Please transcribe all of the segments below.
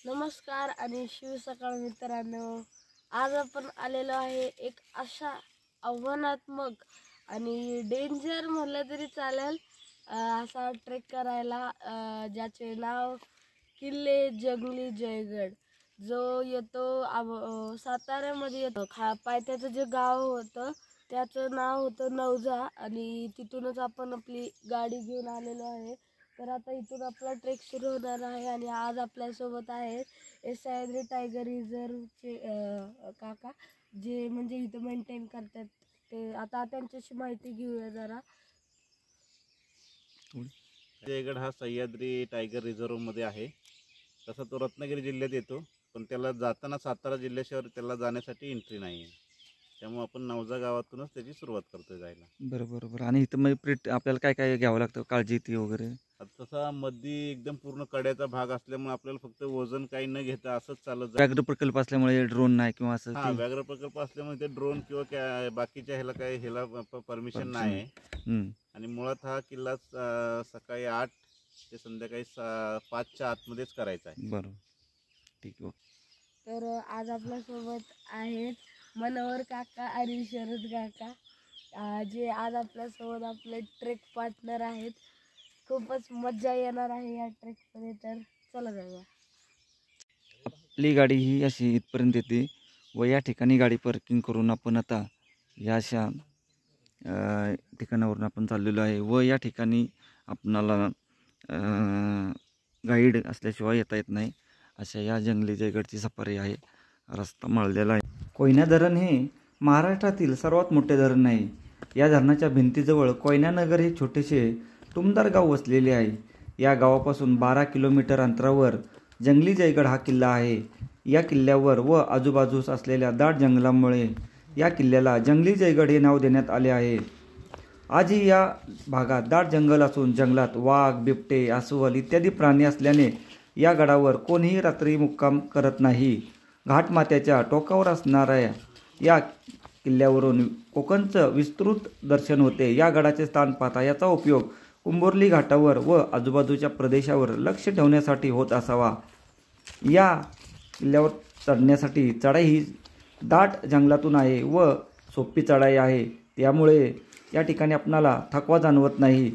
नमस्कार आणि शिव सकाळ मित्रांनो. आज आपण आलेलो आहे एक अशा आव्हानात्मक आणि डेंजर म्हणलं तरी चालेल असा ट्रेक करायला, ज्याचे नाव किल्ले जंगली जयगड, जो येतो साताऱ्यामध्ये येतो. पायथ्याचं जे गाव होतं त्याचं नाव होतं नवजा आणि तिथूनच आपण आपली गाडी घेऊन आलेलो आहे. तर आता इथून आपला ट्रेक सुरू होणार आहे आणि आज आपल्यासोबत आहे सह्याद्री टायगर रिझर्वचे काका, जे म्हणजे इथं मेंटेन करतात. ते आता त्यांच्याशी माहिती घेऊया जरा. जयगड हा सह्याद्री टायगर रिझर्व मध्ये आहे. तसा तो रत्नागिरी जिल्ह्यात येतो, पण त्याला जाताना सातारा जिल्ह्याशिवाय त्याला जाण्यासाठी एंट्री नाही आहे. त्यामुळे आपण नवजा गावातूनच त्याची सुरुवात करतोय जायला. बरोबर. आणि इथं म्हणजे आपल्याला काय काय घ्यावं लागतं, काळजी ती वगैरे? आता तसा मध्ये एकदम पूर्ण कड्याचा भाग असल्यामुळे आपल्याला फक्त वजन काही न घेता असंच चालत व्याघ्र प्रकल्प असल्यामुळे ड्रोन नाही किंवा असं हा व्याघ्र प्रकल्प असल्यामुळे ते ड्रोन किंवा बाकीच्या ह्याला परमिशन नाही आहे. आणि मुळात हा किल्ला सकाळी 8 ते संध्याकाळी 5च्या आतमध्येच करायचा आहे. बरोबर, ठीक आहे. तर आज आपल्यासोबत आहेत मनोहर काका आणि शरद काका, जे आज आपल्यासोबत आपले ट्रेक पार्टनर आहेत. खूपच मजा येणार आहे या ट्रेकमध्ये, तर चला जाऊया. आपली गाडी ही अशी इथपर्यंत येते व या ठिकाणी गाडी पार्किंग करून आपण आता या अशा ठिकाणावरून आपण चाललेलो आहे व या ठिकाणी आपणाला गाईड असल्याशिवाय येता येत नाही. अशा या जंगली जयगडची सफारी आहे. रस्ता मळलेला आहे. कोयना धरण हे महाराष्ट्रातील सर्वात मोठे धरण आहे. या धरणाच्या भिंतीजवळ कोयनानगर हे छोटेसे टुमदार गाव वसलेले आहे. या गावापासून 12 किलोमीटर अंतरावर जंगली जयगड हा किल्ला आहे. या किल्ल्यावर व आजूबाजूस असलेल्या दाट जंगलामुळे या किल्ल्याला जंगली जयगड हे नाव देण्यात आले आहे. आजही या भागात दाट जंगल असून जंगलात वाघ, बिबटे, अस्वल इत्यादी प्राणी असल्याने या गडावर कोणीही रात्री मुक्काम करत नाही. घाटमाथ्याच्या टोकावर असणाऱ्या या किल्ल्यावरून कोकणचं विस्तृत दर्शन होते. या गडाचे स्थान पाहता याचा उपयोग कुंभोर्ली घाटावर व आजूबाजूच्या प्रदेशावर लक्ष ठेवण्यासाठी होत असावा. या किल्ल्यावर चढण्यासाठी चढाई ही दाट जंगलातून आहे व सोपी चढाई आहे. त्यामुळे या ठिकाणी आपणाला थकवा जाणवत नाही.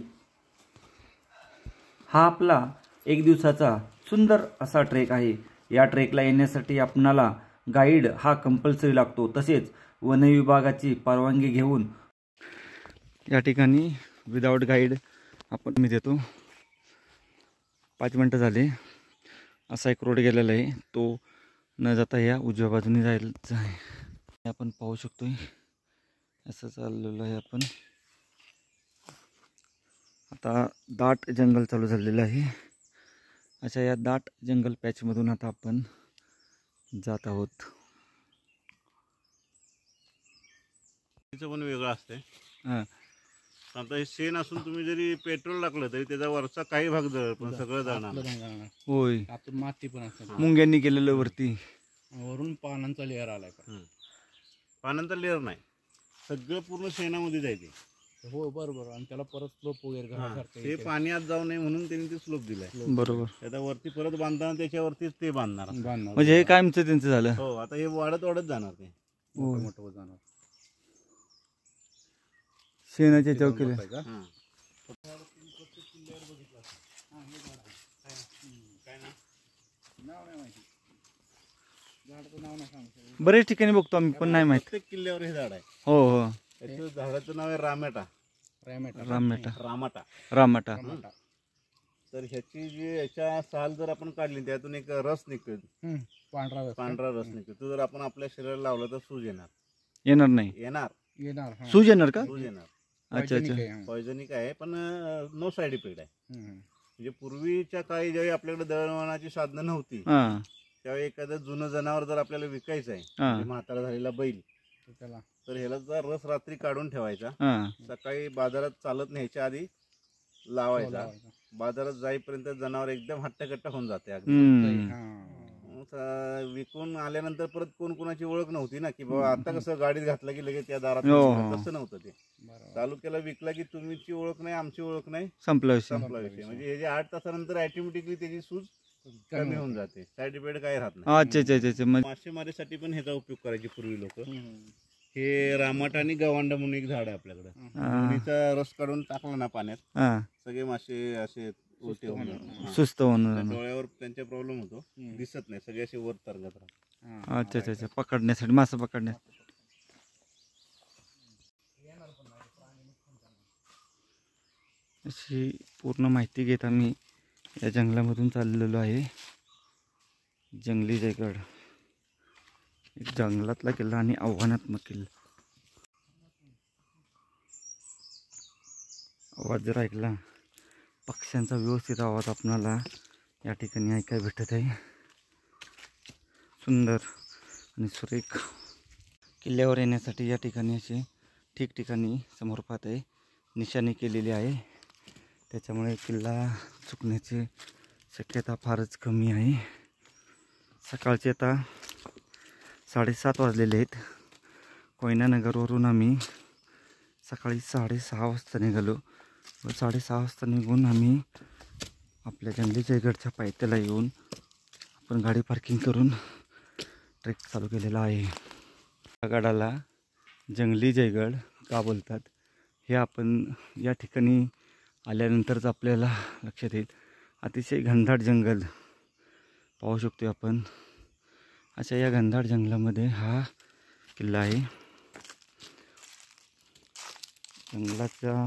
हा आपला 1 दिवसाचा सुंदर असा ट्रेक आहे. या ट्रेकला येण्यासाठी आपणाला गाईड हा कंपल्सरी लागतो. तसेच वन विभागाची परवानगी घेऊन या ठिकाणी विदाउट गाईड मी देतो. 5 मिनटं झाले. असा एक रोड गेलेला आहे, तो न जाता या उजव्या बाजूने जायचं आहे. आपण पाहू शकतोय असं चाललेलं आहे. आपण आता दाट जंगल चालू झालेलं आहे. अशा या दाट जंगल पॅचमधून आता आपण जात आहोत. तिचं पण वेगळं असते. हां, आता हे शेण असून तुम्ही जरी पेट्रोल टाकलं तरी त्याचा वरचा काही भाग जळेल, पण सगळं जाणार. होय. आतून माती पण असते. मुंग्यांनी केलेलं वरती, वरून पानांचा लेअर आलाय का? पानांचा लेअर नाही, सगळं पूर्ण शेणामध्ये जायचे. हो बरोबर. आणि त्याला परत स्लोप वगैरे घरासारखं ते पाणी आत जाऊ नये म्हणून त्यांनी ते स्लोप दिलाय. बरोबर. त्याच्या वरती परत बांधताना त्याच्यावरतीच ते बांधणार. म्हणजे हे कायमचं त्यांचं झालं. हो, आता हे वाढत वाढत जाणार. ते मोठं जाणार. शेणाच्या चौकीला बरेच ठिकाणी बघतो आम्ही, पण नाही माहित. प्रत्येक किल्ल्यावर हे झाड आहे. हो हो. याचं झाडाचं नाव आहे रामेटा. रामाटा. तर ह्याची जी याच्या साल जर आपण काढली त्यातून एक रस निघतो, पांढरा रस निघतो. तो जर आपण आपल्या शरीराला लावला तर सूज येणार नाही. येणार. सूज येणार का? सूज येणार. अच्छा. पॉयझनिक आहे, पण नो साईड इफेक्ट आहे. म्हणजे पूर्वीच्या काळी ज्यावेळी आपल्याकडे दळणवळणाची साधनं नव्हती, त्यावेळी एखादं जुनं जनावर जर आपल्याला विकायचं आहे, म्हणजे म्हातारा झालेला बैल, तर ह्याला जर रस रात्री काढून ठेवायचा, सकाळी बाजारात चालत न्यायच्या आधी लावायचा. बाजारात जाईपर्यंत जनावर एकदम हट्टकट्ट होऊन जाते. विकून आल्यानंतर परत कोण कोणाची ओळख नव्हती ना, की बाबा आता कसं गाडीत घातलं की लगेच त्या दारात, तसं नव्हतं. ते तालुक्याला विकला की तुमची ओळख नाही, आमची ओळख नाही, संपला विषय. म्हणजे हे जे 8 तासानंतर ऑटोमॅटिकली त्याची सूज कमी होऊन जाते. साईड इफेक्ट काही राहत नाही. अच्छा अच्छा अच्छा अच्छा. म्हणजे मासेमारीसाठी पण ह्याचा उपयोग करायचे पूर्वी लोक. हे रामट आणि गवांडा म्हणून एक झाड आहे आपल्याकडे. मुनीचा रस काढून टाकला ना पाण्यात, हा सगळे मासे असे उलटे होऊन जातात. सुस्त होऊन त्या डोळ्यावर त्यांचा प्रॉब्लेम होतो, दिसत नाही, सगळे असे वर तरंगत राहतात. अच्छा अच्छा अच्छा. पकडण्यासाठी, मासे पकडण्यासाठी. अशी पूर्ण माहिती घेत आम्ही या जंगलामधून चाललेलो आहे. जंगली जयगड एक जंगलातला किल्ला आणि आव्हानात्मक किल्ला. आवाज जर ऐकला, पक्ष्यांचा व्यवस्थित आवाज आपणाला या ठिकाणी ऐकायला भेटत आहे. सुंदर आणि सुरेख. किल्ल्यावर येण्यासाठी या ठिकाणी असे ठिकठिकाणी समोर पाहत आहे निशाणी केलेली आहे. त्याच्यामुळे किल्ला चुकण्याची शक्यता फारच कमी आहे. सकाळचे आता 7:30 वाजलेले आहेत. कोयनानगरवरून आम्ही सकाळी 6:30 वाजता निघालो व 6:30 वाजता निघून आम्ही आपल्या जंगली जयगडच्या पायथ्याला येऊन आपण गाडी पार्किंग करून ट्रेक चालू केलेला आहे. या गडाला जंगली जयगड का बोलतात हे आपण या ठिकाणी आल्यानंतरच आपल्याला लक्षात येईल. अतिशय घनदाट जंगल पाहू शकतो आपण. अशा या घनदाट जंगलामध्ये हा किल्ला आहे. जंगलाचा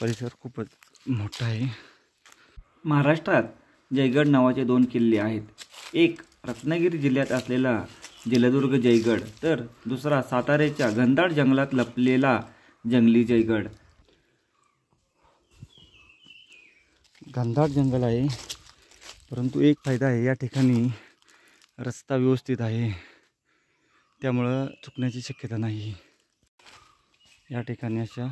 परिसर खूपच मोठा आहे. महाराष्ट्रात जयगड नावाचे 2 किल्ले आहेत. एक रत्नागिरी जिल्ह्यात असलेला जलदुर्ग जयगड, तर दुसरा साताऱ्याच्या घनदाट जंगलात लपलेला जंगली जयगड. घनदाट जंगल आहे, परंतु एक फायदा आहे, या ठिकाणी रस्ता व्यवस्थित आहे, त्यामुळं चुकण्याची शक्यता नाही. या ठिकाणी अशा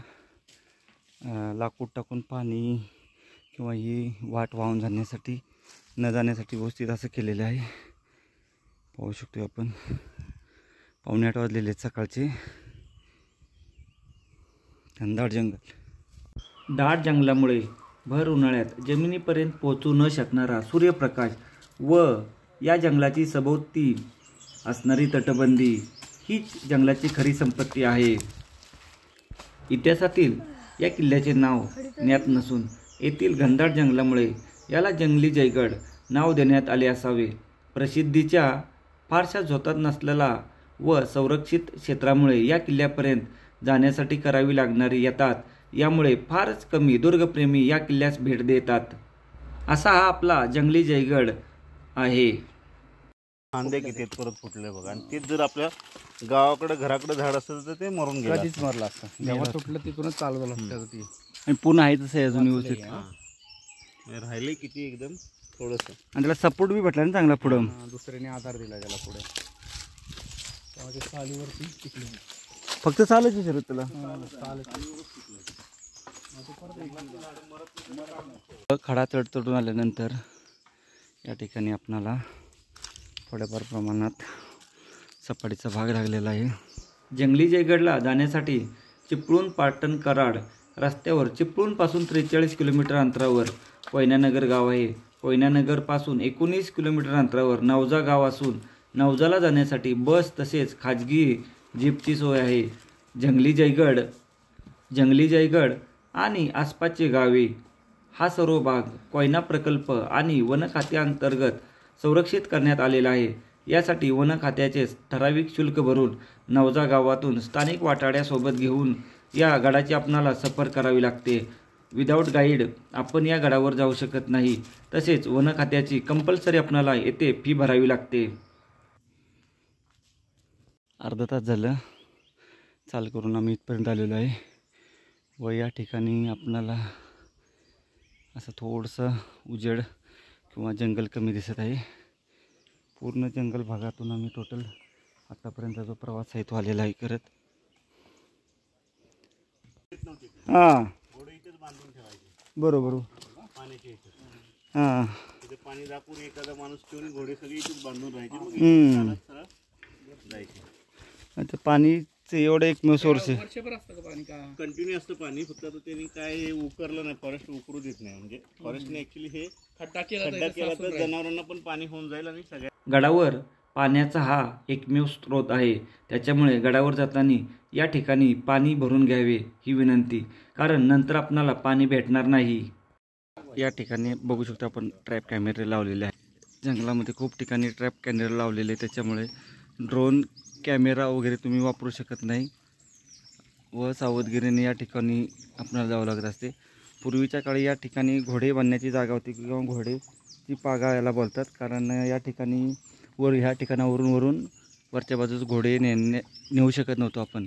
लाकूड टाकून पाणी किंवा ही वाट वाहून जाण्यासाठी न जाण्यासाठी व्यवस्थित असं केलेलं आहे. पाहू शकतो आपण. 7:45 वाजलेले आहेत सकाळचे. घनदाट जंगल. दाट जंगलामुळे भर उन्हाळ्यात जमिनीपर्यंत पोहोचू न शकणारा सूर्यप्रकाश व या जंगलाची सभोवती असणारी तटबंदी हीच जंगलाची खरी संपत्ती आहे. इतिहासातील या किल्ल्याचे नाव ज्ञात नसून येथील घनदाट जंगलामुळे याला जंगली जयगड नाव देण्यात आले असावे. प्रसिद्धीच्या फारशा झोतात नसलेला व संरक्षित क्षेत्रामुळे या किल्ल्यापर्यंत जाण्यासाठी करावी लागणारी येतात. यामुळे फारच कमी दुर्गप्रेमी या किल्ल्यास भेट देतात. असा हा आपला जंगली जयगड आहे. कांदे किती परत फुटले बघा. आणि तेच जर आपल्या गावाकडे घराकडे झाड असतं तर ते मरून गेलं. कधीच मरला असता. जेव्हा तुटलं तिथूनच चालू झालं त्याचं ती. आणि पूर्ण आहे तसं अजून व्यवस्थित राहिले किती एकदम थोडंसं. आणि त्याला सपोर्ट बी भेटला ना चांगला पुढं. दुसऱ्याने आधार दिला त्याला पुढे. तेव्हा ते सालीवरती टिकले. फक्त चालच विचारत तुला. खडा चढून आल्यानंतर या ठिकाणी आपणाला थोड्याफार प्रमाणात सपाटीचा भाग लागलेला आहे. जंगली जयगडला जाण्यासाठी चिपळूण पाटण कराड रस्त्यावर चिपळूणपासून 43 किलोमीटर अंतरावर कोयनानगर गाव आहे. कोयनानगरपासून 19 किलोमीटर अंतरावर नवजा गाव असून नवजाला जाण्यासाठी बस तसेच खाजगी जीपची सोय आहे. जंगली जयगड आणि आसपासचे गावे हा सर्व भाग कोयना प्रकल्प आणि वन खात्याअंतर्गत संरक्षित करण्यात आलेला आहे. यासाठी वन खात्याचे ठराविक शुल्क भरून नवजा गावातून स्थानिक वाटाड्यासोबत घेऊन या गडाची आपणाला सफर करावी लागते. विदाऊट गाईड आपण या गडावर जाऊ शकत नाही. तसेच वन खात्याची कंपल्सरी आपणाला येथे फी भरावी लागते. अर्धा तास झालं चाल करून आम्ही इथपर्यंत आलेलो आहे व या ठिकाणी आपणाला असं थोडंसं उजेड किंवा जंगल कमी दिसत आहे. पूर्ण जंगल भागातून आम्ही टोटल आतापर्यंत जो प्रवास आहे तो आलेला आहे करत. हां बरोबर पाण्याच्या इथे हां तिथे पाणी दाखवून एखादा माणूस ठेवून घोडे सगळे इथेच बांधून राहायचे. मग जायचे. आता पाणी ते एवढं एकमेव सोर्स आहे. वर्षभर असतं का पाणी का? कंटिन्यू असतं पाणी, फक्त आता त्यांनी काय उकरलं नाही, फॉरेस्ट उकरू देत नाही. म्हणजे फॉरेस्टने ऍक्च्युली हे खड्डा केला केला तर जनावरांना पण पाणी होऊन जाईल आणि सगळ्या गडावर पाण्याचा हा एकमेव स्रोत आहे. त्याच्यामुळे गडावर जाताना या ठिकाणी पाणी भरून घ्यावे ही विनंती, कारण नंतर आपणाला पाणी भेटणार नाही. या ठिकाणी बघू शकतो आपण ट्रॅप कॅमेरे लावलेले आहेत. जंगलामध्ये खूप ठिकाणी ट्रॅप कॅमेरे लावलेले, त्याच्यामुळे ड्रोन कॅमेरा वगैरे तुम्ही वापरू शकत नाही व सावधगिरीने या ठिकाणी आपल्याला जावं लागत असते. पूर्वीच्या काळी या ठिकाणी घोडे बांधण्याची जागा होती किंवा घोडेची पागा याला बोलतात, कारण या ठिकाणी ह्या ठिकाणावरून वरच्या बाजूस घोडे नेऊ शकत नव्हतो आपण.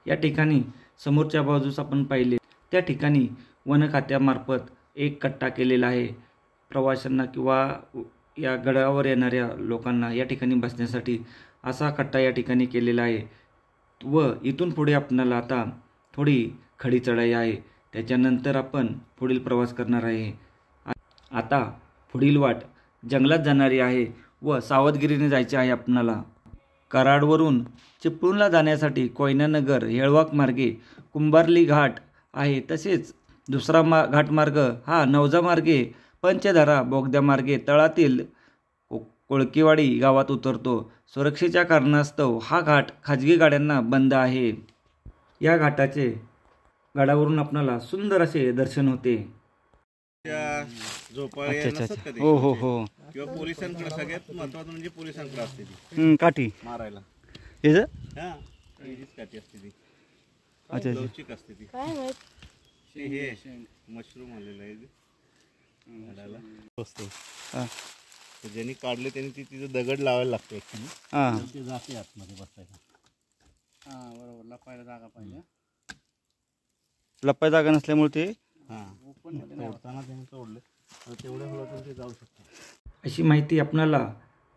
या ठिकाणी समोरच्या बाजूस आपण पाहिले त्या ठिकाणी वन खात्यामार्फत एक कट्टा केलेला आहे. प्रवाशांना किंवा या गडावर येणाऱ्या लोकांना या ठिकाणी बसण्यासाठी असा कट्टा या ठिकाणी केलेला आहे. व इथून पुढे आपणाला आता थोडी खडी चढाई आहे, त्याच्यानंतर आपण पुढील प्रवास करणार आहे. आता पुढील वाट जंगलात जाणारी आहे व सावधगिरीने जायचे आहे आपणाला. कराडवरून चिपळूणला जाण्यासाठी कोयनानगर येळवाक मार्गे कुंभारली घाट आहे, तसेच दुसरा घाटमार्ग हा नवजा मार्गे पंचधारा बोगद्यामार्गे तळातील कोळकीवाडी गावात उतरतो. सुरक्षेच्या कारणास्तव हा घाट खाजगी गाड्यांना बंद आहे. या घाटाचे गडावरून आपणाला सुंदर असे दर्शन होते. झोपाळ्या नसतात का ते? हो हो हो. किंवा पोलिसांकडे सगळ्यात महत्वाचं म्हणजे पोलिसांकडे असते ती काठी मारायला. हे हा हीच काठी असते ती, अच्छा लवचिक असते ती. काय माहित. हे मशरूम आलेलं आहे झाडाला असतो. तर ज्यांनी काढले त्यांनी तिथं दगड लावायला लागते ऍक्च्युली. ते जाते आतमध्ये बसायला. हा बरोबर, लपायला जागा पाहिजे. लपाय जागा नसल्यामुळे ते तोडताना त्यांनी तोडले, तेवढ्या वेळातून ते जाऊ शकतात. अशी माहिती आपणाला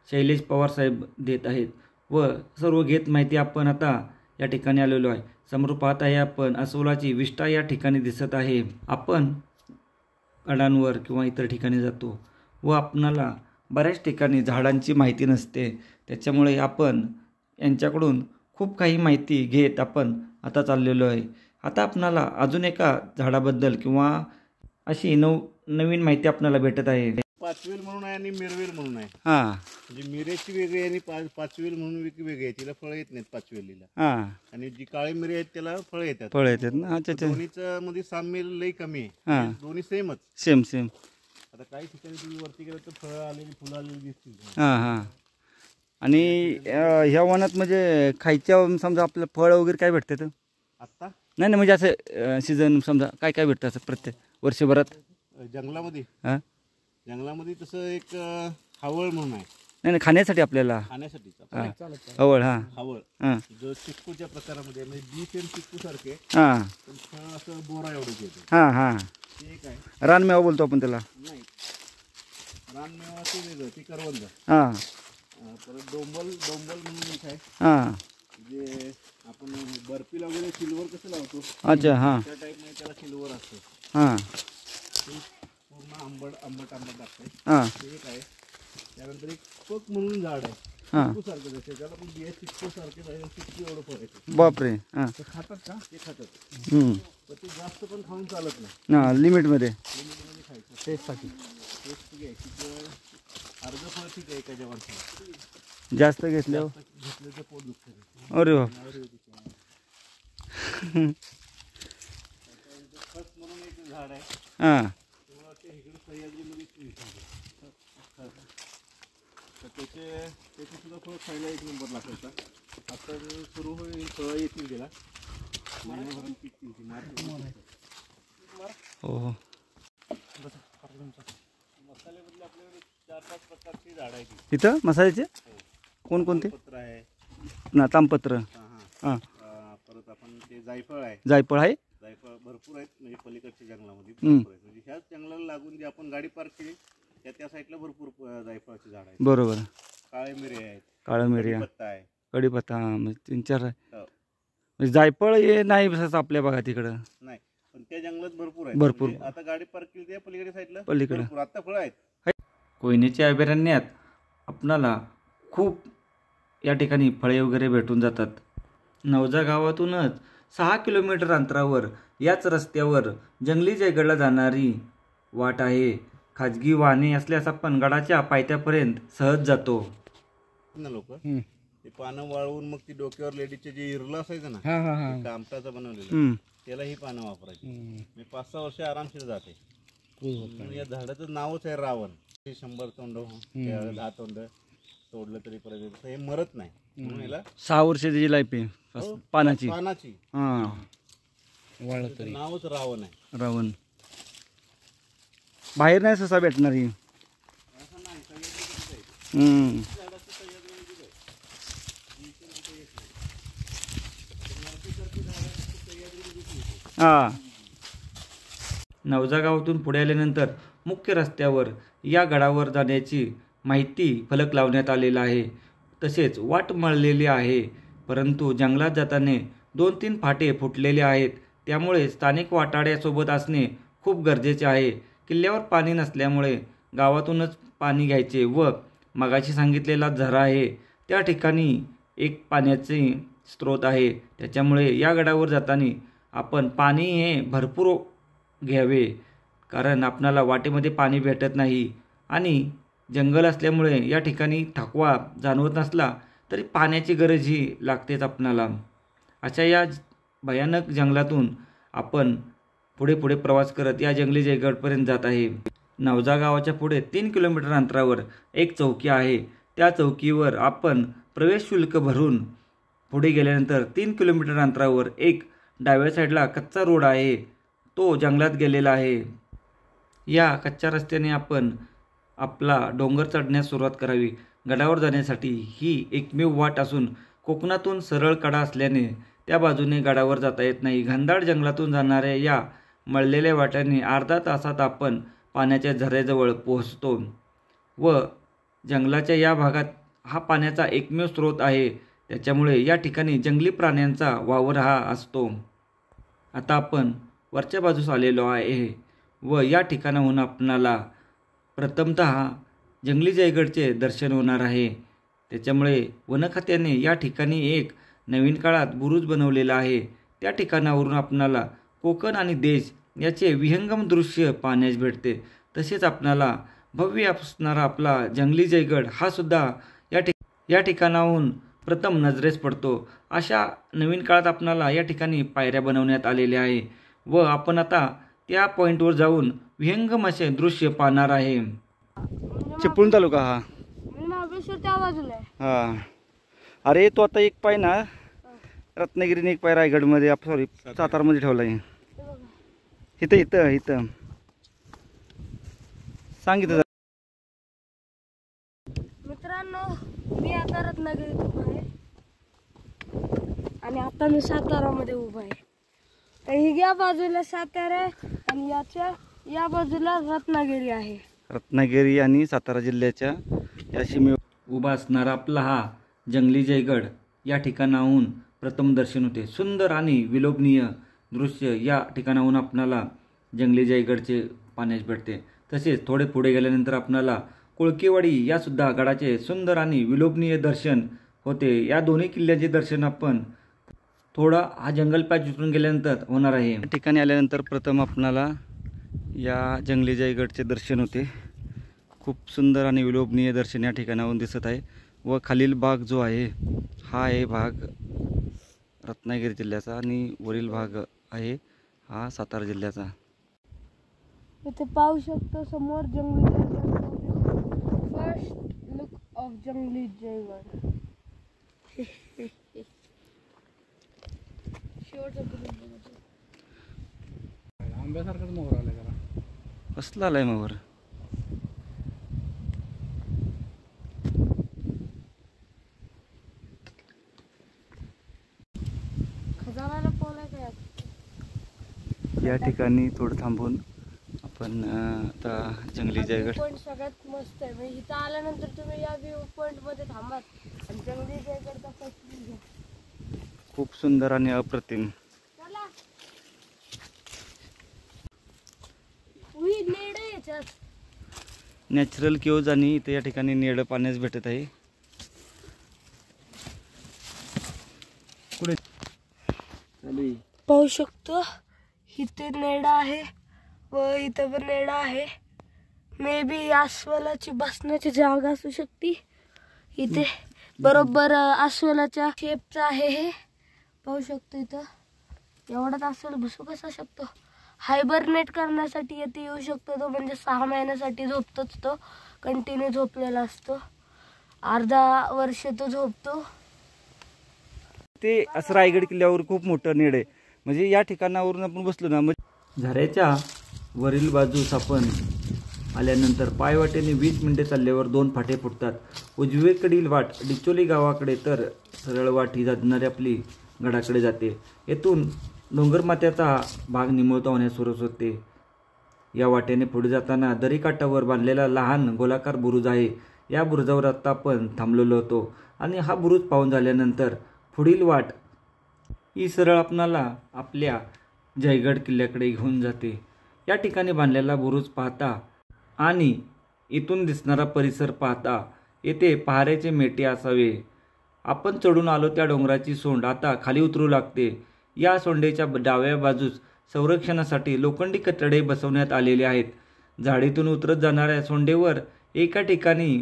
शैलेश पवार साहेब देत आहेत व सर्व घेत माहिती आपण आता या ठिकाणी आलेलो आहे. समोर पाहत आहे आपण अस्वलाची विष्ठा या ठिकाणी दिसत आहे. आपण गडांवर किंवा इतर ठिकाणी जातो व आपणाला बऱ्याच ठिकाणी झाडांची माहिती नसते, त्याच्यामुळे आपण यांच्याकडून खूप काही माहिती घेत आपण आता चाललेलो आहे. आता आपणाला अजून एका झाडाबद्दल किंवा अशी नवीन माहिती आपल्याला भेटत आहे. पाचवेल म्हणून आहे आणि मिरवेल म्हणून आहे. हां म्हणजे मिरेची वेगळी आणि पाचवेल म्हणून वेगळी आहे. तिला फळं येत नाहीत पाचवेलीला. हां आणि जी काळी मिरी आहेत त्याला फळं येतात. फळ येतात ना. अच्छा अच्छा. दोन्हीचं मध्ये साम्य लई कमी आहे. हां दोन्ही सेमच. Same same. आता काही ठिकाणी तुम्ही वरती गेलं तर फळं आलेली फुलं आलेली दिसतील. हां हां. आणि ह्या वनात म्हणजे खायच्या समजा आपलं फळ वगैरे काय भेटतं? आता नाही म्हणजे असं सीझन समजा काय काय भेटतं असं प्रत्येक वर्षभरात जंगलामध्ये? हां जंगलामध्ये तसं एक हावळ म्हणून आहे. नाही नाही खाण्यासाठी आपल्याला खाण्यासाठीचा हवळ. हां हावळ हां जो चिक्कूच्या प्रकारामध्ये म्हणजे बी सेम चिक्कू सारखे हां पण फळ असं बोरा एवढंच येते. हां हां. ते एक आहे. रानमेवा बोलतो आपण त्याला. नाही, रानमेवा ते वेगळं, ती करवंद. हां परत डोंबल म्हणून एक आहे, हां. जे आपण बर्फीला वगैरे सिल्वर कसं लावतो अच्छा. हां त्या टाईपमध्ये त्याला सिल्वर असतं. हां ते पूर्ण आंबट लागतंय. हां ते एक आहे. त्यानंतर एक पक म्हणून झाड आहे, हां. चिक्कू सारखं जसं त्याला पण बिया चिक्कू सारखे चिक्कू एवढं फळ येते. बापरे. हां ते खातात का? ते खातात, हम्म. पण ते जास्त पण खाऊन चालत नाही. हां लिमिटमध्ये. लिमिटमध्ये खायचं. टेस्टसाठी टेस्ट घ्यायची. अर्ध फळ ठीक आहे एका जेवणासाठी. जास्त घेतल्यावर घेतलं तर पोट दुखतं. अरे वा. म्हणून एक झाड आहे. हां इकडे सह्याद्रीमध्येच मिळतं. तर त्याचे सुद्धा फळ खायला एक नंबर लागतं. आता सुरू होईल, फळं येतील त्याला महिन्याभरात पिकतील ती. हो हो. मसाल्यामधले आपल्याकडे 4-5 प्रकारची झाडं आहेत. इथं मसाल्याचे कोणकोणते? पत्र आहे ना तामपत्र. हां परत आपण ते जायफळ आहे. जायफळ आहे. जायफळ भरपूर आहेत, म्हणजे पलीकडच्या जंगलामध्ये भरपूर आहेत. म्हणजे ह्याच जंगलाला लागून जे आपण गाडी पार्क केली त्या साईडला भरपूर जायफळाची झाड आहेत. बरोबर. काळे मिरे आहेत, काळं मिरी पत्ता आहे, कढीपत्ता. हां म्हणजे 3-4 आहे. हो. म्हणजे जायफळ हे नाही असं आपल्या भागात तिकडं नाही, पण त्या जंगलात भरपूर आहे. भरपूर. म्हणजे आता गाडी पार्क केली त्या पलीकडे साईडला पलीकडे भरपूर आता फळं आहेत. कोयनेच्या अभयारण्यात आपणाला खूप या ठिकाणी फळे वगैरे भेटून जातात. नवजा गावातूनच 6 किलोमीटर अंतरावर याच रस्त्यावर जंगली जयगडला जाणारी वाट आहे. खाजगी वाहने असल्यास आपण गडाच्या पायथ्यापर्यंत सहज जातो. ना लोक ते पानं वाळवून मग ती डोक्यावर लेडीजचे जे इरलं असायचं ना, ते कामटाचं बनवलेलं, त्याला ही पानं वापरायची. मी 5-6 वर्ष आरामशीर जाते. या झाडाचं नावच आहे रावण. 100 तोंड 10 तोंड तोडलं तरी परत हे मरत नाही, म्हणून याला 6 वर्ष त्याची लाईफ आहे पानाची. वाळलं तरी नावच रावण आहे. रावण. बाहेर नाही ससा भेटणार ही. हा. नवजा गावातून पुढे आल्यानंतर मुख्य रस्त्यावर या गडावर जाण्याची माहिती फलक लावण्यात आलेला आहे. तसेच वाट मळलेली आहे, परंतु जंगलात जाताना 2-3 फाटे फुटलेले आहेत. त्यामुळे स्थानिक वाटाड्यासोबत असणे खूप गरजेचे आहे. किल्ल्यावर पाणी नसल्यामुळे गावातूनच पाणी घ्यायचे व मगाशी सांगितलेला झरा आहे त्या ठिकाणी एक पाण्याचे स्रोत आहे. त्याच्यामुळे या गडावर जाताना आपण पाणी हे भरपूर घ्यावे, कारण आपणाला वाटेमध्ये पाणी भेटत नाही आणि जंगल असल्यामुळे या ठिकाणी थकवा जाणवत नसला तरी पाण्याची गरज ही लागतेच आपणाला. अशा या भयानक जंगलातून आपण पुढे पुढे प्रवास करत या जंगली जयगडपर्यंत जात आहे. नवजा गावाच्या पुढे 3 किलोमीटर अंतरावर एक चौकी आहे. त्या चौकीवर आपण प्रवेश शुल्क भरून पुढे गेल्यानंतर 3 किलोमीटर अंतरावर एक डाव्या साईडला कच्चा रोड आहे, तो जंगलात गेलेला आहे. या कच्च्या रस्त्याने आपण आपला डोंगर चढण्यास सुरुवात करावी. गडावर जाण्यासाठी ही एकमेव वाट असून कोकणातून सरळ कडा असल्याने त्या बाजूने गडावर जाता येत नाही. घनदाट जंगलातून जाणाऱ्या या मळलेल्या वाट्याने अर्धा तासात आपण पाण्याच्या झऱ्याजवळ पोहोचतो व जंगलाच्या या भागात हा पाण्याचा एकमेव स्रोत आहे. त्याच्यामुळे या ठिकाणी जंगली प्राण्यांचा वावर हा असतो. आता आपण वरच्या बाजूस आलेलो आहे व या ठिकाणाहून आपणाला प्रथमतः जंगली जयगडचे दर्शन होणार आहे. त्याच्यामुळे वनखात्याने या ठिकाणी एक नवीन काळात बुरुज बनवलेला आहे. त्या ठिकाणावरून आपणाला कोकण आणि देश याचे विहंगम दृश्य पाहण्यास भेटते. तसेच आपणाला भव्य असणारा आपला जंगली जयगड हा सुद्धा या ठिकाणाहून प्रथम नजरेस पडतो. अशा नवीन काळात आपणाला या ठिकाणी पायऱ्या बनवण्यात आलेल्या आहे व आपण आता त्या पॉईंटवर जाऊन विहंगम असे दृश्य पाहणार आहे. चिपळूण तालुका हा. महाबळेश्वर त्या बाजूला आहे. हा. अरे तो आता एक पाय ना रत्नागिरीने एक पाय रायगडमध्ये सॉरी सातारमध्ये ठेवला आहे. इथं इथं इथं सांगितलं. मित्रांनो, मी आता रत्नागिरीत उभा आहे आणि आता मी सातारामध्ये उभा आहे. तर या बाजूला सातारा आणि या बाजूला रत्नागिरी आहे. रत्नागिरी आणि सातारा जिल्ह्याच्या या सीमेवर उभा असणारा आपला हा जंगली जयगड या ठिकाणाहून प्रथम दर्शन होते. सुंदर आणि विलोभनीय दृश्य या ठिकाणाहून आपणाला जंगली जयगडचे पाहण्यास भेटते. तसेच थोडे पुढे गेल्यानंतर आपणाला कोळकेवाडी या सुद्धा गडाचे सुंदर आणि विलोभनीय दर्शन होते. या दोन्ही किल्ल्याचे दर्शन आपण थोडा हा जंगल पॅच उतरून गेल्यानंतर होणार आहे. या ठिकाणी आल्यानंतर प्रथम आपणाला या जंगली जयगडचे दर्शन होते. खूप सुंदर आणि विलोभनीय दर्शन या ठिकाणाहून दिसत आहे व खालील भाग जो आहे हा आहे भाग रत्नागिरी जिल्ह्याचा आणि वरील भाग आहे हा सातारा जिल्ह्याचा. इथे पाहू शकतो समोर जंगली जयगड. फर्स्ट लुक ऑफ जंगली जयगड. आंब्यासारखाच मोहर आलाय त्याला. कसला आलाय मोहर? खजानाला पावलाय काय? या ठिकाणी थोडं थांबून आपण आता जंगली जयगड पॉइंट सगळ्यात मस्त आहे. म्हणजे इथं आल्यानंतर तुम्ही या व्ह्यू पॉइंट मध्ये थांबात आणि जंगली जयगडचा फस्ट घ्या. खूप सुंदर आणि अप्रतिम. नॅचरल क्यूज आणि इथे या ठिकाणी नेड पाण्यास भेटत आहे. पाहू शकतो इथे नेडा आहे व इथं पण नेडा आहे. मे बी अस्वलाची बसण्याची जागा असू शकते इथे. बरोबर अस्वलाच्या शेपचं आहे हे. पाहू शकतो इथं एवढाच अस्वल बसू कसा शकतो. हायबरनेट करण्यासाठी इथे येऊ शकतो तो, म्हणजे 6 महिन्यासाठी झोपतोच तो. कंटिन्यू झोपलेला असतो. अर्धा वर्ष तो झोपतो. ते असं रायगड किल्ल्यावर खूप मोठं नेड आहे. म्हणजे या ठिकाणावरून आपण बसलो ना, म्हणजे झऱ्याच्या वरील बाजूस आपण आल्यानंतर पायवाटेने 20 मिनिटे चालल्यावर 2 फाटे फुटतात. उजवीकडील वाट डिचोली गावाकडे तर सरळ वाट ही जाणारी आपली गडाकडे जाते. येथून डोंगरमाथ्याचा भाग निमुळता होण्यास सुरुवात होते. या वाटेने पुढे जाताना दरीकाठावर बांधलेला लहान गोलाकार बुरुज आहे. या बुरुजावर आता आपण थांबलेलो होतो आणि हा बुरुज पाहून झाल्यानंतर पुढील वाट ही सरळ आपणाला आपल्या जयगड किल्ल्याकडे घेऊन जाते. या ठिकाणी बांधलेला बुरुज पाहता आणि इथून दिसणारा परिसर पाहता येथे पहाऱ्याचे मेटे असावे. आपण चढून आलो त्या डोंगराची सोंड आता खाली उतरू लागते. या सोंडेच्या डाव्या बाजूस संरक्षणासाठी लोखंडी कठडे बसवण्यात आलेले आहेत. झाडीतून उतरत जाणाऱ्या सोंडेवर एका ठिकाणी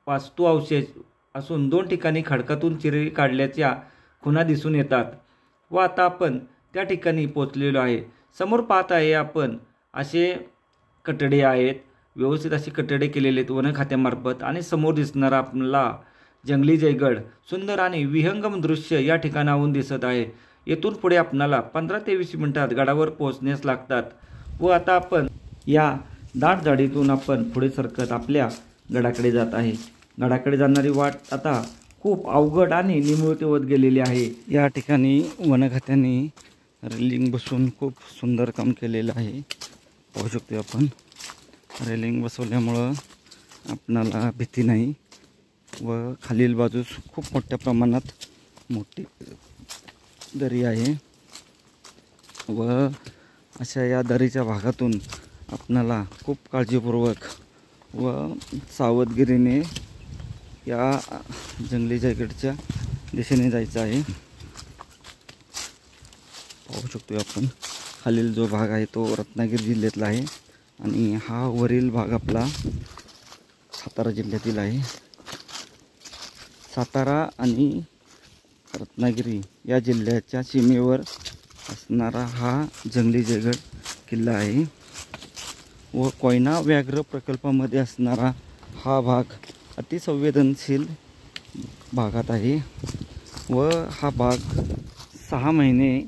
वास्तुअवशेष असून 2 ठिकाणी खडकातून चिरे काढल्याच्या खुणा दिसून येतात. व आता आपण त्या ठिकाणी पोचलेलो आहे. समोर पाहत आहे आपण असे कठडे आहेत. व्यवस्थित असे कठडे केलेले आहेत वन खात्यामार्फत. आणि समोर दिसणारा आपला जंगली जयगड सुंदर आणि विहंगम दृश्य या ठिकाणाहून दिसत आहे. येथून पुढे आपणाला 15 ते 20 मिनिटात गडावर पोहोचण्यास लागतात. व आता आपण या दाट झाडीतून आपण पुढे सरकत आपल्या गडाकडे जात आहे. गडाकडे जाणारी वाट आता खूप अवघड आणि निमुळते होत गेलेली आहे. या ठिकाणी वन खात्याने रेलिंग बसून खूप सुंदर काम केलेलं आहे. पाहू शकतो आपण रेलिंग बसवल्यामुळं आपणाला भीती नाही. व खालील बाजूस खूप मोठ्या प्रमाणात मोठी दरी आहे. व अशा या दरीच्या भागातून आपणाला खूप काळजीपूर्वक व सावधगिरीने या जंगली जयगडच्या दिशेने जायचं आहे. पाहू शकतो आपण खालील जो भाग आहे तो रत्नागिरी जिल्ह्यातला आहे आणि हा वरील भाग आपला सातारा जिल्ह्यातील आहे. सातारा आणि रत्नागिरी या जिल्ह्याच्या सीमेवर असणारा हा जंगली जयगड किल्ला आहे. व कोयना व्याघ्र प्रकल्पामध्ये असणारा हा भाग अतिसंवेदनशील भागात आहे. व हा भाग 6 महिने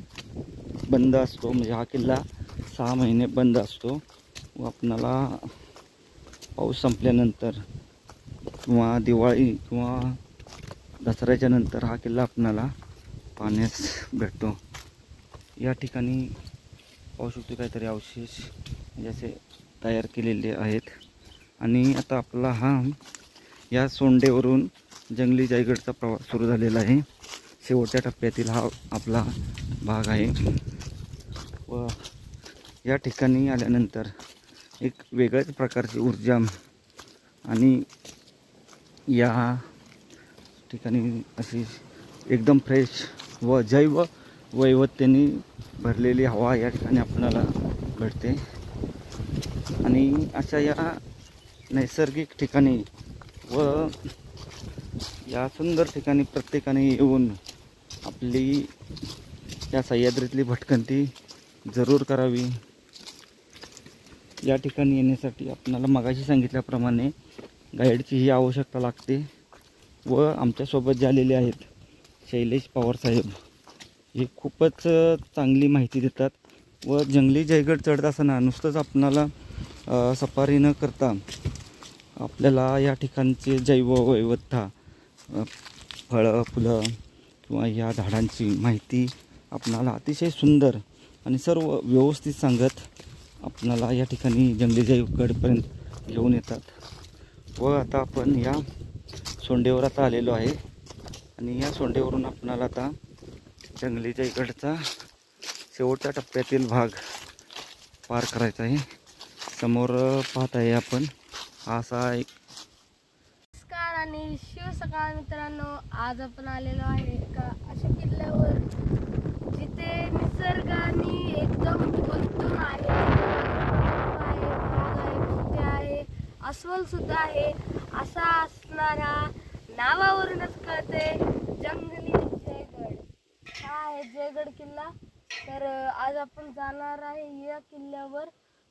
बंद असतो. म्हणजे हा किल्ला 6 महिने बंद असतो. व आपणाला पाऊस संपल्यानंतर किंवा दिवाळी किंवा दसऱ्याच्या नंतर हा किल्ला आपणाला पाहण्यास भेटतो. या ठिकाणी पाहू शकतो काहीतरी अवशेष जसे तयार केलेले आहेत. आणि आता आपला हा या सोंडेवरून जंगली जयगडचा प्रवास सुरू झालेला आहे. शेवटच्या टप्प्यातील हा आपला भाग आहे. व या ठिकाणी आल्यानंतर एक वेगळ्याच प्रकारची ऊर्जा आणि या ठिकाणी अशी एकदम फ्रेश व जैव वैविध्याने भरलेली हवा या ठिकाणी आपल्याला भेटते. आणि अशा या नैसर्गिक ठिकाणी व या सुंदर ठिकाणी प्रत्येकाने येऊन आपली या सह्याद्रीतली भटकंती जरूर करावी. या ठिकाणी येण्यासाठी आपल्याला मगाशी सांगितल्याप्रमाणे गाईडची ही आवश्यकता लागते. व आमच्यासोबत जे आलेले आहेत शैलेश पवार साहेब हे खूपच चांगली माहिती देतात. व जंगली जयगड चढत असताना नुसतंच आपणाला सफारी न करता आपल्याला या ठिकाणचे जैववैविध्य फळं फुलं किंवा या झाडांची माहिती आपणाला अतिशय सुंदर आणि सर्व व्यवस्थित सांगत आपणाला या ठिकाणी जंगली जयगडपर्यंत घेऊन येतात. व आता आपण या सोंडेवर आता आलेलो आहे आणि या सोंडेवरून आपणाला आता जंगली जयगडचा शेवटच्या टप्प्यातील भाग पार करायचा आहे. समोर पाहत आहे आपण हा असा एक नमस्कार आणि शिव सकाळ मित्रांनो. आज आपण आलेलो आहे एका अशा किल्ल्यावर जिथे ते निसर्गाने एकदम गुंतून आहे. ते आहे, अस्वल सुद्धा आहे. असा असणारा नावावरूनच कळते जंगली जयगड. हा आहे जयगड किल्ला. तर आज आपण जाणार आहे या किल्ल्यावर.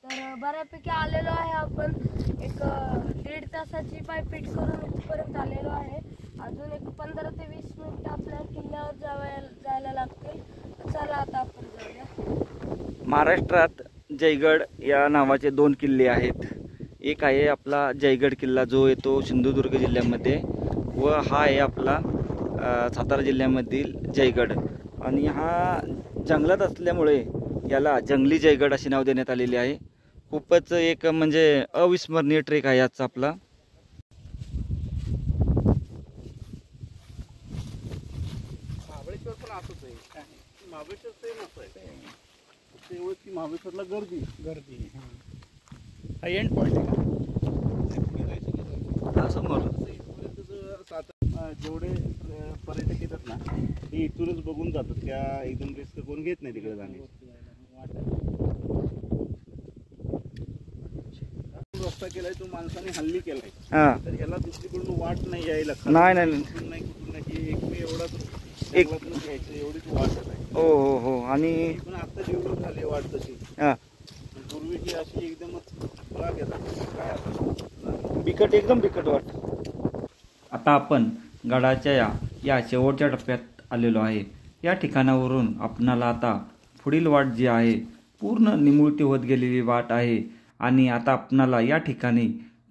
तर बऱ्यापैकी आलेलो आहे आपण. एक 1.5 तासाची पायपीट करून इथपर्यंत आलेलो आहे. अजून एक 15 ते 20 मिनिटं आपल्या किल्ल्यावर जायला लागतील. चला आता आपण जाऊया. महाराष्ट्रात जयगड या नावाचे 2 किल्ले आहेत. एक आहे आपला जयगड किल्ला जो येतो सिंधुदुर्ग जिल्ह्यामध्ये, व हा आहे आपला सातारा जिल्ह्यामधील जयगड. आणि हा जंगलात असल्यामुळे याला जंगली जयगड असे नाव देण्यात आलेले आहे. खूपच एक म्हणजे अविस्मरणीय ट्रेक आहे आजचा आपला. महाबळेश्वर पण असंच आहे. महाबळेश्वर सेम असं आहे. तेवढंच की महाबळेश्वरला गर्दी हा एंड पॉईंट आहे समोर जेवढे पर्यटक येतात ना ते इथूनच बघून जातात. त्या एकदम रिस्क कोण घेत नाही तिकडे जाणे. रस्ता केलाय तो माणसाने हल्ली केलाय. तर याला दुसरीकडून वाट नाही यायला. नाही कुठून नाही की एक मी एवढाच घ्यायचं एवढीच वाट आहे. हो आणि पण आता डेव्हलप झाली वाट तशी. पूर्वीची अशी एकदमच बिकट एकदम बिकट वाट. आता आपण गडाच्या या शेवटच्या टप्प्यात आलेलो आहे. या ठिकाणावरून आपणाला आता पुढील वाट जी आहे पूर्ण निमुळती होत गेलेली वाट आहे. आणि आता आपणाला या ठिकाणी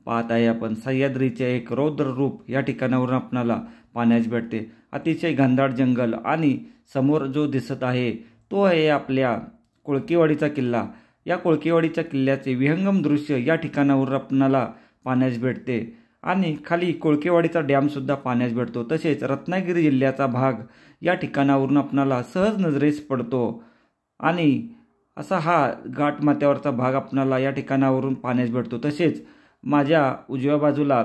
पाहत आहे आपण सह्याद्रीचे एक रौद्र रूप या ठिकाणावरून आपणाला पाहण्यास भेटते. अतिशय घनदाट जंगल आणि समोर जो दिसत आहे तो आहे आपल्या कोळकेवाडीचा किल्ला. या कोळकेवाडीच्या किल्ल्याचे विहंगम दृश्य या ठिकाणावर आपणाला पाहण्यास भेटते. आणि खाली कोळकेवाडीचा डॅमसुद्धा पाहण्यास भेटतो. तसेच रत्नागिरी जिल्ह्याचा भाग या ठिकाणावरून आपणाला सहज नजरेस पडतो. आणि असा हा घाटमाथ्यावरचा भाग आपणाला या ठिकाणावरून पाहण्यास भेटतो. तसेच माझ्या उजव्या बाजूला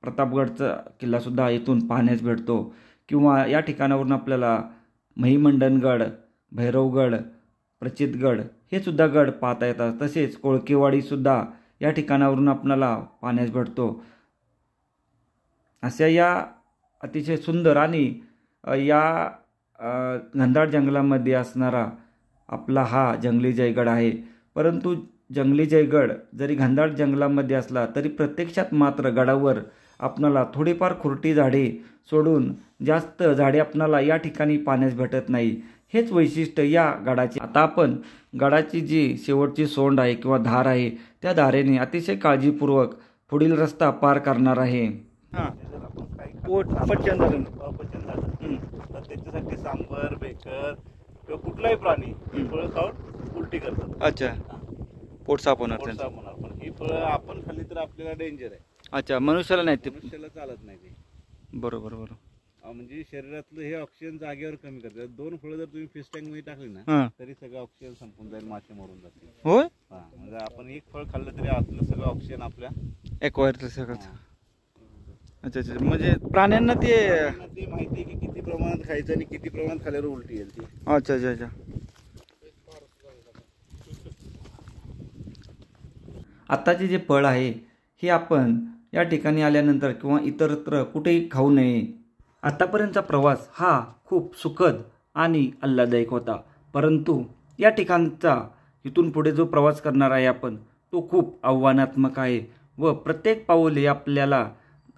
प्रतापगडचा किल्लासुद्धा इथून पाहण्यास भेटतो. किंवा या ठिकाणावरून आपल्याला महिमंडनगड, भैरवगड, प्रचितगड हे सुद्धा गड पाहता येतात. तसेच कोळकेवाडीसुद्धा या ठिकाणावरून आपल्याला पाहण्यास भेटतो. अशा या अतिशय सुंदर आणि या घनदाट जंगलामध्ये असणारा आपला हा जंगली जयगड आहे. परंतु जंगली जयगड जरी घनदाट जंगलामध्ये असला तरी प्रत्यक्षात मात्र गडावर आपणाला थोडीफार खुरटी झाडे सोडून जास्त झाडे आपणाला या ठिकाणी पाहण्यास भेटत नाही. हेच वैशिष्ट्य या गडाचे. आता आपण गडाची जी शेवटची सोंड आहे किंवा धार आहे त्या धारेने अतिशय काळजीपूर्वक पुढील रस्ता पार करणार आहे. अपचन झालं तर त्याच्यासाठी सांबर, बेकर किंवा कुठलाही प्राणी ही फळं खाऊन उलटी करतात. अच्छा, पोट साफ होणार. पण ही फळं आपण खाल्ली तर आपल्याला डेंजर आहे. अच्छा, मनुष्याला नाही ते. मनुष्याला चालत नाही ते. बरोबर. म्हणजे शरीरातलं हे ऑक्सिजन जागेवर कमी करतात. 2 फळं जर तुम्ही फिश टँक मध्ये टाकली ना तरी सगळं ऑक्सिजन संपून जाईल, मासे मरून जातील. होय, म्हणजे आपण एक फळ खाल्लं तरी आतलं सगळं ऑक्सिजन आपल्या एक्वायर सगळं. अच्छा, म्हणजे प्राण्यांना ते माहिती आहे की किती प्रमाणात खायचं आणि किती प्रमाणात खाल्यावर उलटी येईल ती. अच्छा. आत्ताचे जे फळ आहे हे आपण या ठिकाणी आल्यानंतर किंवा इतरत्र कुठेही खाऊ नये. आतापर्यंतचा प्रवास हा खूप सुखद आणि आल्हाददायक होता. परंतु या ठिकाणचा इथून पुढे जो प्रवास करणार आहे आपण तो खूप आव्हानात्मक आहे. व प्रत्येक पाऊल हे आपल्याला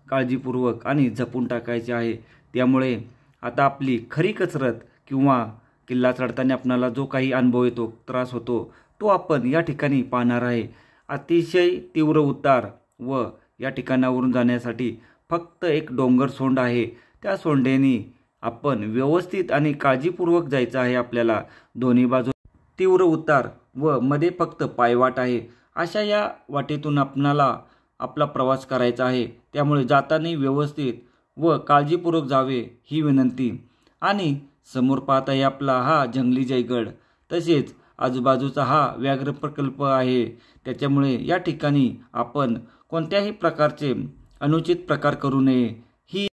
काळजीपूर्वक आणि जपून टाकायचे आहे. त्यामुळे आता आपली खरी कसरत किंवा किल्ला चढताना आपल्याला जो काही अनुभव येतो, त्रास होतो, तो आपण या ठिकाणी पाहणार आहे. अतिशय तीव्र उतार व या ठिकाणावरून जाण्यासाठी फक्त एक डोंगर सोंड आहे. त्या सोंडेने आपण व्यवस्थित आणि काळजीपूर्वक जायचं आहे. आपल्याला दोन्ही बाजू तीव्र उतार व मध्ये फक्त पायवाट आहे. अशा या वाटेतून आपणाला आपला प्रवास करायचा आहे. त्यामुळे जाताना व्यवस्थित व काळजीपूर्वक जावे ही विनंती. आणि समोर पाहत आहे आपला हा जंगली जयगड. तसेच आजूबाजूचा हा व्याघ्र प्रकल्प आहे. त्याच्यामुळे या ठिकाणी आपण कोणत्याही प्रकारचे अनुचित प्रकार करू नये. ही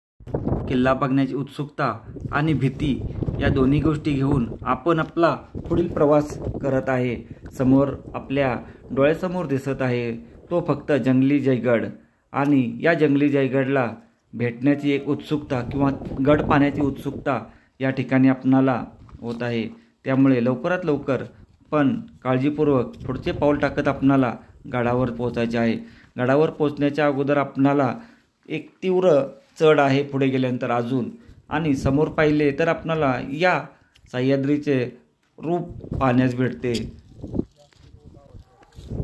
किल्ला बघण्याची उत्सुकता आणि भीती या दोन्ही गोष्टी घेऊन आपण आपला पुढील प्रवास करत आहे. समोर आपल्या डोळ्यासमोर दिसत आहे तो फक्त जंगली जयगड आणि या जंगली जयगडला भेटण्याची एक उत्सुकता किंवा गड पाहण्याची उत्सुकता या ठिकाणी आपणाला होत आहे. त्यामुळे लवकरात लवकर पण काळजीपूर्वक पुढचे पाऊल टाकत आपणाला गडावर पोहोचायचे आहे. गडावर पोहोचण्याच्या अगोदर आपणाला एक तीव्र चढ आहे पुढे गेल्यानंतर अजून, आणि समोर पाहिले तर आपणाला या सह्याद्रीचे रूप पाहण्यास भेटते.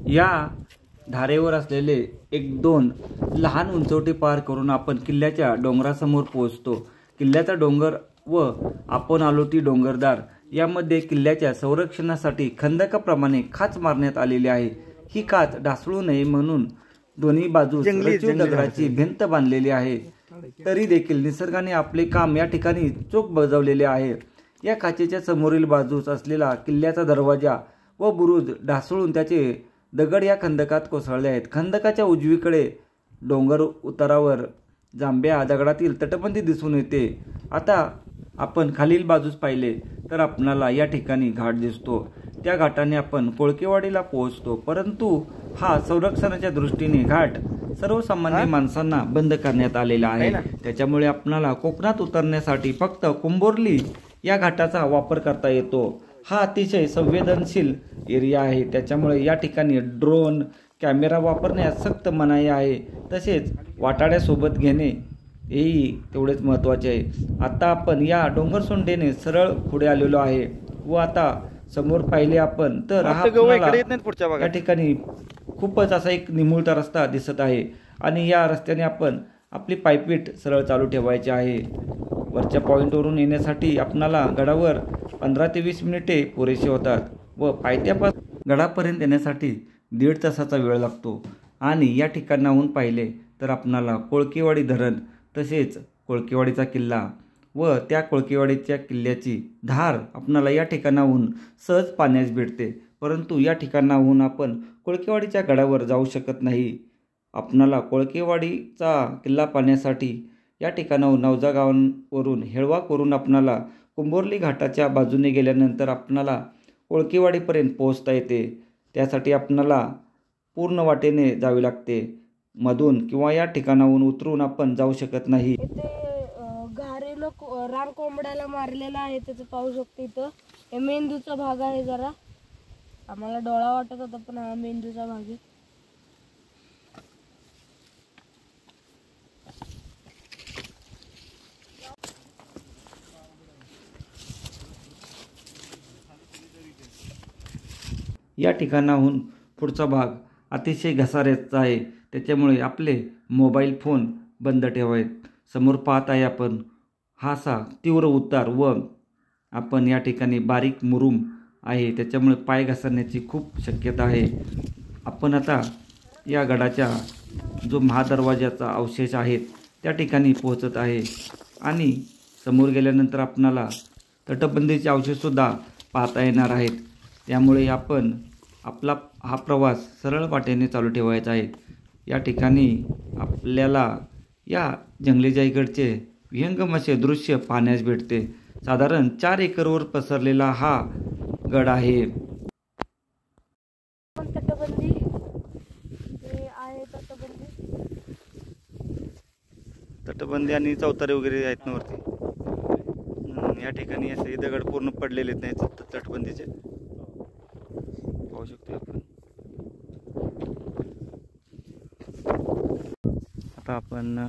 या धारेवर असलेले 1-2 लहान उंचवटे पार करून आपण किल्ल्याच्या डोंगरासमोर पोहोचतो. किल्ल्याचा डोंगर व आपण आलो ती डोंगरदार यामध्ये किल्ल्याच्या संरक्षणासाठी खंदकाप्रमाणे खाच मारण्यात आलेली आहे. ही खाच ढासळू नये म्हणून दोन्ही बाजूस रचीव दगडाची भिंत बांधलेली आहे. तरी देखील निसर्गाने आपले काम या ठिकाणी चोख बजावलेले आहे. या खाचेच्या समोरील बाजूस असलेला किल्ल्याचा दरवाजा व बुरुज ढासळून त्याचे दगड या खंदकात कोसळले आहेत. खंदकाच्या उजवीकडे डोंगर उतारावर जांभ्या दगडातील तटबंदी दिसून येते. आता आपण खालील बाजूस पाहिले तर आपणाला या ठिकाणी घाट दिसतो. त्या घाटाने आपण कोळकेवाडीला पोहोचतो. परंतु हा संरक्षणाच्या दृष्टीने घाट सर्वसामान्य माणसांना बंद करण्यात आलेला आहे. त्याच्यामुळे आपणाला कोकणात उतरण्यासाठी फक्त कुंभोर्ली या घाटाचा वापर करता येतो. हा अतिशय संवेदनशील एरिया आहे. त्याच्यामुळे या ठिकाणी ड्रोन कॅमेरा वापरण्यास सक्त मनाई आहे. तसेच वाटाड्यासोबत घेणे हेही तेवढेच महत्त्वाचे आहे. आता आपण या डोंगरसोंडेने सरळ पुढे आलेलो आहे व आता समोर पाहिले आपण तर या ठिकाणी खूपच असा एक निमुळता रस्ता दिसत आहे आणि या रस्त्याने आपण आपली पायपीट सरळ चालू ठेवायची आहे. वरच्या पॉईंटवरून येण्यासाठी आपणाला गडावर 15 ते 20 मिनिटे पुरेसे होतात व पायथ्यापासून गडापर्यंत येण्यासाठी 1.5 तासाचा वेळ लागतो. आणि या ठिकाणाहून पाहिले तर आपणाला कोळकेवाडी धरण तसेच कोळकेवाडीचा किल्ला व त्या कोळकेवाडीच्या किल्ल्याची धार आपणाला या ठिकाणाहून सहज पाहण्यास भेटते. परंतु या ठिकाणाहून आपण कोळकेवाडीच्या गडावर जाऊ शकत नाही. आपणाला कोळकेवाडीचा किल्ला पाहण्यासाठी या ठिकाणाहून नवजा गावावरून हेळवा करून आपणाला कुंभोर्ली घाटाच्या बाजूने गेल्यानंतर आपणाला कोळकेवाडीपर्यंत पोहोचता येते. त्यासाठी आपणाला पूर्ण वाटेने जावे लागते. मधून किंवा या ठिकाणाहून उतरून आपण जाऊ शकत नाही. इथे घारेनं रान कोंबड्याला मारलेला आहे, त्याचं पाहू शकतो. इथं हे मेंदूचा भाग आहे. जरा आम्हाला डोळा वाटत होता पण हा मेंदूचा भाग आहे. या ठिकाणाहून पुढचा भाग अतिशय घसाऱ्याचा आहे. त्याच्यामुळे आपले मोबाईल फोन बंद ठेवावेत. समोर पाहत आहे आपण हा असा तीव्र उतार व आपण या ठिकाणी बारीक मुरूम आहे. त्याच्यामुळे पाय घसरण्याची खूप शक्यता आहे. आपण आता या गडाच्या जो महादरवाजाचा अवशेष आहेत त्या ठिकाणी पोहोचत आहे आणि समोर गेल्यानंतर आपणाला तटबंदीचे अवशेषसुद्धा पाहता येणार आहेत. त्यामुळे आपण आपला हा प्रवास सरळ वाटेने चालू ठेवायचा आहे. या ठिकाणी आपल्याला या जंगली जयगडचे विहंगम असे दृश्य पाहण्यास भेटते. साधारण 4 एकरवर पसरलेला हा गड आहे. तटबंदी आहे. तटबंदी आणि चौतारे वगैरे आहेत ना वरती. या ठिकाणी असे दगड पूर्ण पडलेले आहेत नाही तटबंदीचे पाहू शकतो आपण. आता आपण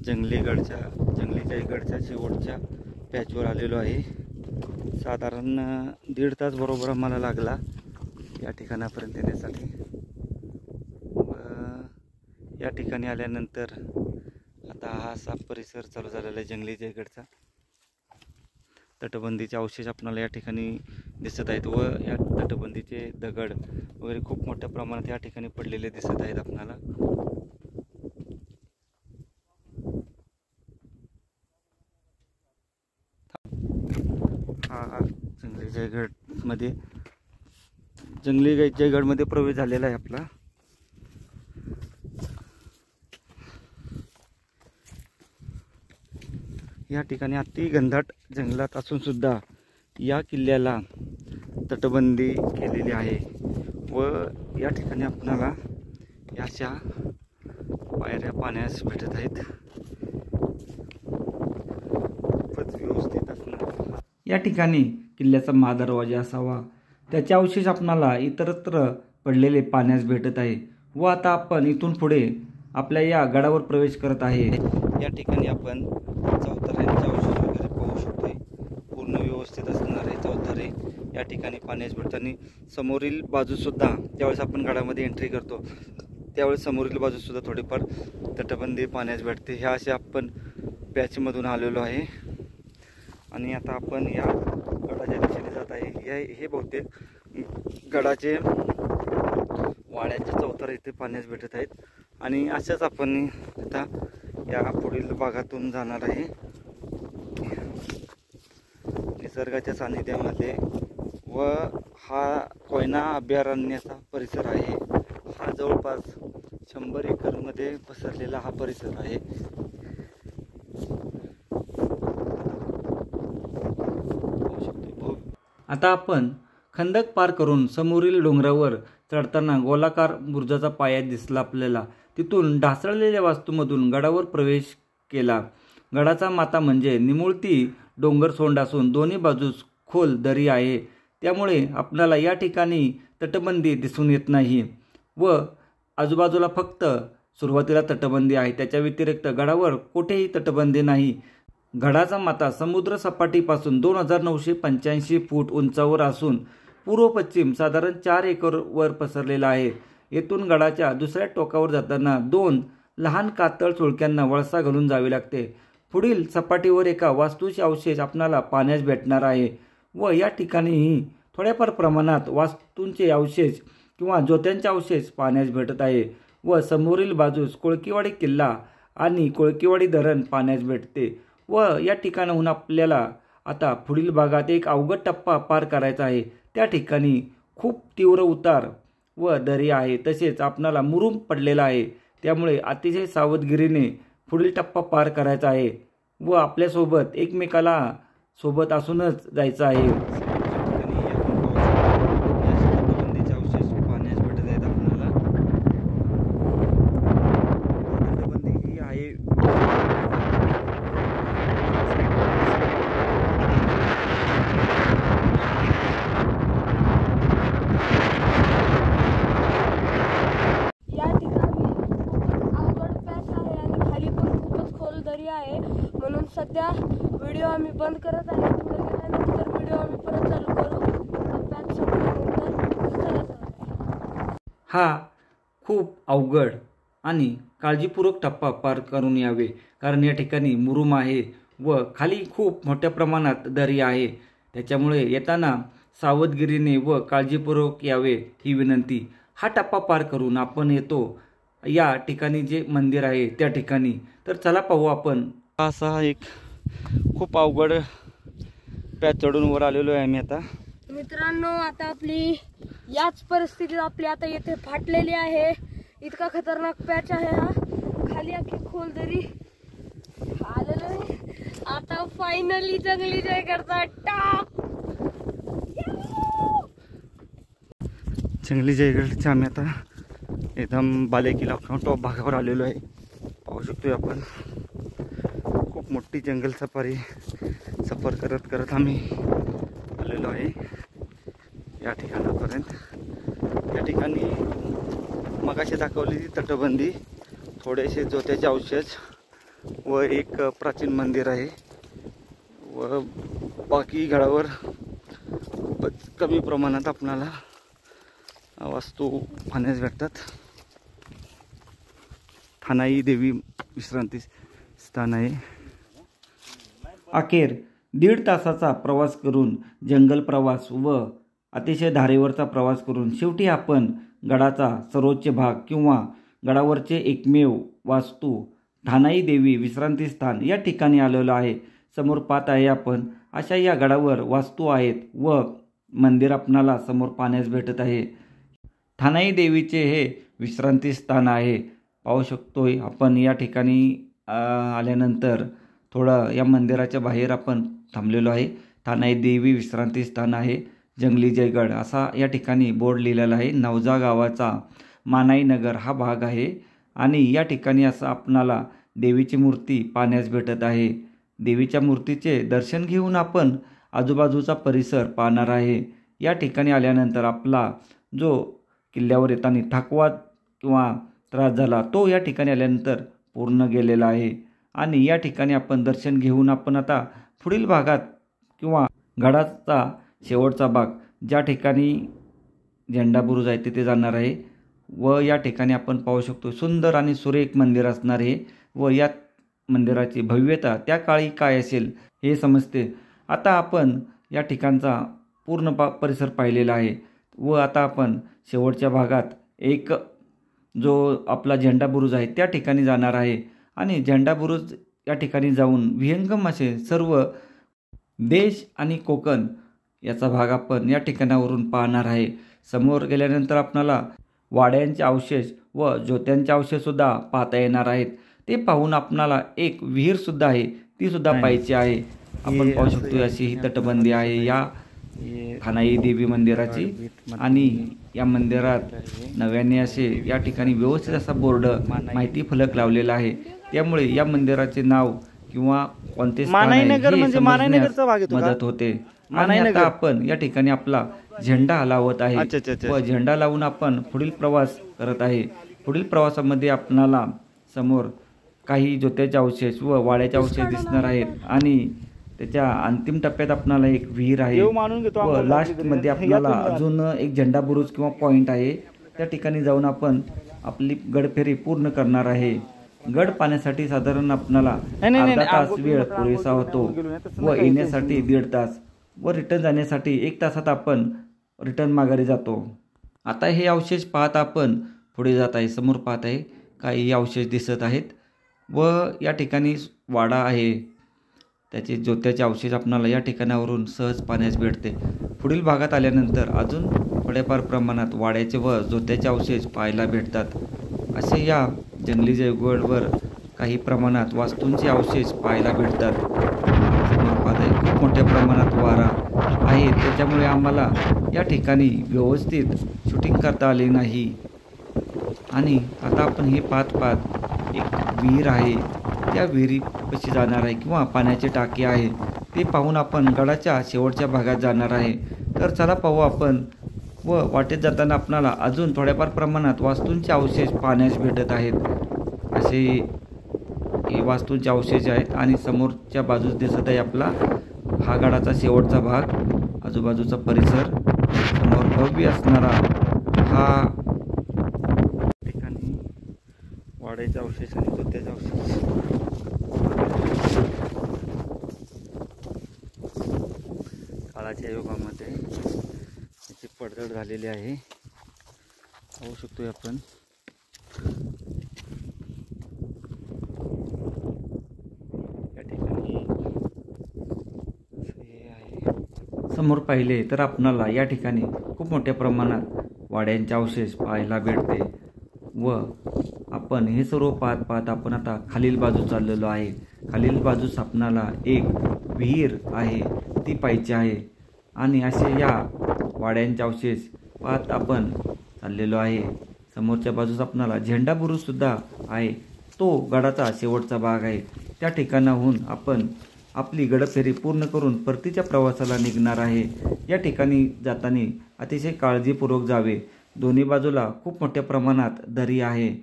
जंगली जयगडच्या शेवटच्या पॅचवर आलेलो आहे. साधारण 1.5 तास बरोबर आम्हाला लागला या ठिकाणापर्यंत येण्यासाठी. या ठिकाणी आल्यानंतर आता हा असा परिसर चालू झालेला आहे जंगली जयगडचा. तटबंदीचे अवशेष आपल्याला या ठिकाणी दिसत आहेत व या तटबंदीचे दगड वगैरे खूप मोठ्या प्रमाणात या ठिकाणी पडलेले दिसत आहेत आपल्याला. हा जंगली जयगडमध्ये प्रवेश झालेला आहे आपला. या ठिकाणी अति घनदाट जंगलात असून सुद्धा या किल्ल्याला तटबंदी केलेली आहे व या ठिकाणी आपणाला या अशा पायऱ्या पाण्यास भेटत आहेत. खूपच व्यवस्थित असणार. या ठिकाणी किल्ल्याचा महादरवाजा असावा, त्याचे अवशेष आपणाला इतरत्र पडलेले पाण्यास भेटत आहे. व आता आपण इथून पुढे आपल्या या गडावर प्रवेश करत आहे. या ठिकाणी आपण चौथऱ्यांचे अवशेष वगैरे पाहू शकतोय. पूर्ण व्यवस्थित असणारे चौथरे या ठिकाणी पाण्यास भेटतात. आणि समोरील बाजूसुद्धा ज्यावेळेस आपण गडामध्ये एंट्री करतो त्यावेळेस समोरील बाजूसुद्धा थोडीफार तटबंदी पाण्यास भेटते. ह्या असे आपण पॅचमधून आलेलो आहे आणि आता आपण या गडाच्या दिशेने जात आहे. हे बहुतेक गडाचे वाड्याचे चौथरे इथे पाण्यास भेटत आहेत आणि अशाच आपण आता या पुढील भागातून जाणार आहे. निसर्गाच्या सानिध्यामध्ये व हा कोयना अभयारण्याचा परिसर आहे. हा जवळपास 100 एकरमध्ये पसरलेला हा परिसर आहे. आता आपण खंदक पार करून समोरील डोंगरावर चढताना गोलाकार बुरुजाचा पाया दिसला आपल्याला. तिथून ढासळलेल्या वास्तूमधून गडावर प्रवेश केला. गडाचा माथा म्हणजे निमुळती डोंगर सोंड असून दोन्ही बाजूस खोल दरी आहे. त्यामुळे आपल्याला या ठिकाणी तटबंदी दिसून येत नाही व आजूबाजूला फक्त सुरुवातीला तटबंदी आहे. त्याच्या व्यतिरिक्त गडावर कुठेही तटबंदी नाही. गडाचा माथा समुद्र सपाटीपासून 2985 फूट उंचावर असून पूर्व पश्चिम साधारण 4 एकरवर पसरलेला आहे. येथून गडाच्या दुसऱ्या टोकावर जाताना 2 लहान कातळ सुळक्यांना वळसा घालून जावे लागते. पुढील सपाटीवर एका वास्तूचे अवशेष आपणाला पाण्यास भेटणार आहे व या ठिकाणीही थोड्याफार प्रमाणात वास्तूंचे अवशेष किंवा जोत्यांचे अवशेष पाण्यास भेटत आहे व समोरील बाजूस कोळकीवाडी किल्ला आणि कोळकीवाडी धरण पाण्यास भेटते. व या ठिकाणाहून आपल्याला आता पुढील भागात एक अवघड टप्पा पार करायचा आहे. त्या ठिकाणी खूप तीव्र उतार व दरी आहे. तसेच आपणाला मुरुम पडलेला आहे. त्यामुळे अतिशय सावधगिरीने पुढील टप्पा पार करायचा आहे व आपल्यासोबत एकमेकाला सोबत असूनच जायचं आहे. म्हणून सध्या व्हिडिओ आम्ही बंद करत आहे. पुढे गेल्यानंतर व्हिडिओ आम्ही परत चालू करू. पॅच संपल्यानंतर हा खूप अवघड आणि काळजीपूर्वक टप्पा पार करून यावे, कारण या ठिकाणी मुरुम आहे व खाली खूप मोठ्या प्रमाणात दरी आहे. त्याच्यामुळे येताना सावधगिरीने व काळजीपूर्वक यावे ही विनंती. हा टप्पा पार करून आपण येतो या ठिकाणी जे मंदिर आहे त्या ठिकाणी. तर चला पाहू आपण. असा एक खूप अवघड पॅच चढून वर आलेलो आहे आम्ही आता. मित्रांनो, आता आपली याच परिस्थितीत आपली आता येथे फाटलेली आहे. इतका खतरनाक पॅच आहे हा. खाली अख्खी खोल दरी आलेलो आहे. आता फायनली जंगली जय करता टॉप. जंगली जयगडच्या आम्ही आता एकदम बालेकिल्ला टॉप भागावर आलेलो आहे. पाहू शकतोय आपण खूप मोठी जंगल सफर करत करत आम्ही आलेलो आहे या ठिकाणापर्यंत. या ठिकाणी मगाशी दाखवलेली तटबंदी, थोडेसे जोत्याचे अवशेष व एक प्राचीन मंदिर आहे व बाकी गडावर खूपच कमी प्रमाणात आपणाला वास्तू पाहण्यास भेटतात. ठाणाई देवी विश्रांती स्थान आहे. अखेर 1.5 तासाचा प्रवास करून, जंगल प्रवास व अतिशय धारेवरचा प्रवास करून शेवटी आपण गडाचा सर्वोच्च भाग किंवा गडावरचे एकमेव वास्तू ठाणाई देवी विश्रांती स्थान या ठिकाणी आलेलो आहे. समोर पाहत आहे आपण अशा या गडावर वास्तू आहेत व मंदिर आपणाला समोर पाहण्यास भेटत आहे. ठाणाई देवीचे हे विश्रांती स्थान आहे. पाहू शकतोय आपण या ठिकाणी आल्यानंतर थोडं या मंदिराच्या बाहेर आपण थांबलेलो आहे. स्थान आहे देवी विश्रांती स्थान आहे जंगली जयगड असा या ठिकाणी बोर्ड लिहिलेला आहे. नवजा गावाचा मानाई नगर हा भाग आहे आणि या ठिकाणी असं आपणाला देवीची मूर्ती पाहण्यास भेटत आहे. देवीच्या मूर्तीचे दर्शन घेऊन आपण आजूबाजूचा परिसर पाहणार आहे. या ठिकाणी आल्यानंतर आपला जो किल्ल्यावर येताना थकवा किंवा त्रास झाला तो या ठिकाणी आल्यानंतर पूर्ण गेलेला आहे. आणि या ठिकाणी आपण दर्शन घेऊन आपण आता पुढील भागात किंवा गडाचा शेवटचा भाग ज्या ठिकाणी झेंडा बुरुज आहे तिथे जाणार आहे. व या ठिकाणी आपण पाहू शकतो सुंदर आणि सुरेख मंदिर असणार आहे व या मंदिराची भव्यता त्या काळी काय असेल हे समजते. आता आपण या ठिकाणचा पूर्ण परिसर पाहिलेला आहे व आता आपण शेवटच्या भागात एक जो आपला झेंडा बुरुज आहे त्या ठिकाणी जाणार आहे. आणि झेंडा बुरुज या ठिकाणी जाऊन विहंगम असे सर्व देश आणि कोकण याचा भाग आपण या ठिकाणावरून पाहणार आहे. समोर गेल्यानंतर आपणाला वाड्यांचे अवशेष व ज्योत्यांचे अवशेषसुद्धा पाहता येणार आहेत. ते पाहून आपणाला एक विहीरसुद्धा आहे ती सुद्धा पाहायची आहे. आपण पाहू शकतो अशी ही तटबंदी आहे या खानाई देवी मंदिराची. आणि या मंदिरात नव्याने असे या ठिकाणी व्यवस्थित असा बोर्ड माहिती फलक लावलेला आहे. त्यामुळे या मंदिराचे नाव किंवा कोणते स्थान आहे हे समजण्यास मदत होते. आणि आता आपण या ठिकाणी आपला झेंडा लावत आहे व झेंडा लावून आपण पुढील प्रवास करत आहे. पुढील प्रवासामध्ये आपणाला समोर काही ज्योत्याचे अवशेष व वाड्याचे अवशेष दिसणार आहेत आणि त्याच्या अंतिम टप्प्यात आपणाला एक विहीर आहे व लास्टमध्ये आपल्याला अजून एक झेंडा बुरुज किंवा पॉईंट आहे. त्या ठिकाणी जाऊन आपण आपली गडफेरी पूर्ण करणार आहे. गड पाहण्यासाठी साधारण आपणाला अर्धा तास वेळ पुरेसा होतो व येण्यासाठी 1.5 तास व रिटर्न जाण्यासाठी 1 तासात आपण रिटर्न माघारी जातो. आता हे अवशेष पाहत आपण पुढे जात आहे. समोर पाहत आहे काही अवशेष दिसत आहेत व या ठिकाणी वाडा आहे त्याचे ज्योत्याचे अवशेष आपणाला या ठिकाणावरून सहज पाहण्यास भेटते. पुढील भागात आल्यानंतर अजून थोड्याफार प्रमाणात वाड्याचे व ज्योत्याचे अवशेष पाहायला भेटतात. असे या जंगली जयगडवर काही प्रमाणात वास्तूंचे अवशेष पाहायला भेटतात. खूप मोठ्या प्रमाणात वारा आहे त्याच्यामुळे आम्हाला या ठिकाणी व्यवस्थित शूटिंग करता आले नाही. आणि आता आपण हे पाहत एक विहीर आहे त्या विहिरीपाशी जाणार आहे किंवा पाण्याचे टाके आहे ते पाहून आपण गडाच्या शेवटच्या भागात जाणार आहे. तर चला पाहू आपण. व वाटेत जाताना आपणाला अजून थोड्याफार प्रमाणात वास्तूंचे अवशेष पाहण्यास भेटत आहेत. असे हे वास्तूंचे अवशेष आहेत आणि समोरच्या बाजूस दिसत आहे आपला हा गडाचा शेवटचा भाग. आजूबाजूचा परिसर समोर भव्य असणारा हा ठिकाणी वाड्याचे अवशेष आणि ज्योत्याचे अवशेष. काळाच्या युगामध्ये याची पडझड झालेली आहे पाहू शकतोय आपण. या ठिकाणी समोर पाहिले तर आपणाला या ठिकाणी खूप मोठ्या प्रमाणात वाड्यांचे अवशेष पाहायला भेटते व आपण हे सर्व पाहत आपण आता खालील बाजू चाललेलो आहे. खालील बाजूस आपणाला एक विहीर आहे ती पाहायची आहे. आणि असे या वाड्यांचे अवशेष पाहत आपण चाललेलो आहे. समोरच्या बाजूस आपणाला झेंडा बुरुजसुद्धा आहे. तो गडाचा शेवटचा भाग आहे. त्या ठिकाणाहून आपण आपली गडफेरी पूर्ण करून परतीच्या प्रवासाला निघणार आहे. या ठिकाणी जाताना अतिशय काळजीपूर्वक जावे. दोन्ही बाजूला खूप मोठ्या प्रमाणात दरी आहे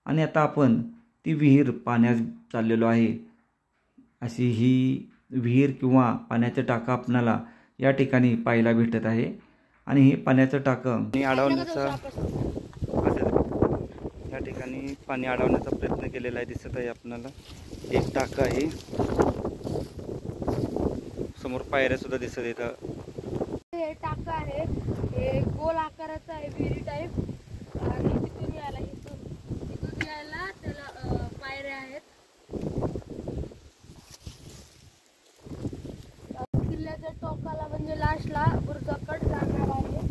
आणि आता आपण ती विहीर पाण्यास चाललेलो आहे. अशी ही विहीर किंवा पाण्याचं टाकं आपणाला या ठिकाणी पाहायला भेटत आहे. आणि हे पाण्याचं टाकं अडवण्याचा या ठिकाणी पाणी अडवण्याचा प्रयत्न केलेला आहे दिसत आहे आपल्याला. एक टाकं आहे समोर पायऱ्या सुद्धा दिसत येतात. हे टाकं आहे हे गोल आकाराचं आहे विहिरी टाईप आणि तिथून यायला त्याला पायऱ्या आहेत. किल्ल्याच्या टोकाला म्हणजे लास्टला बुरुजाकडे जाणार आहे.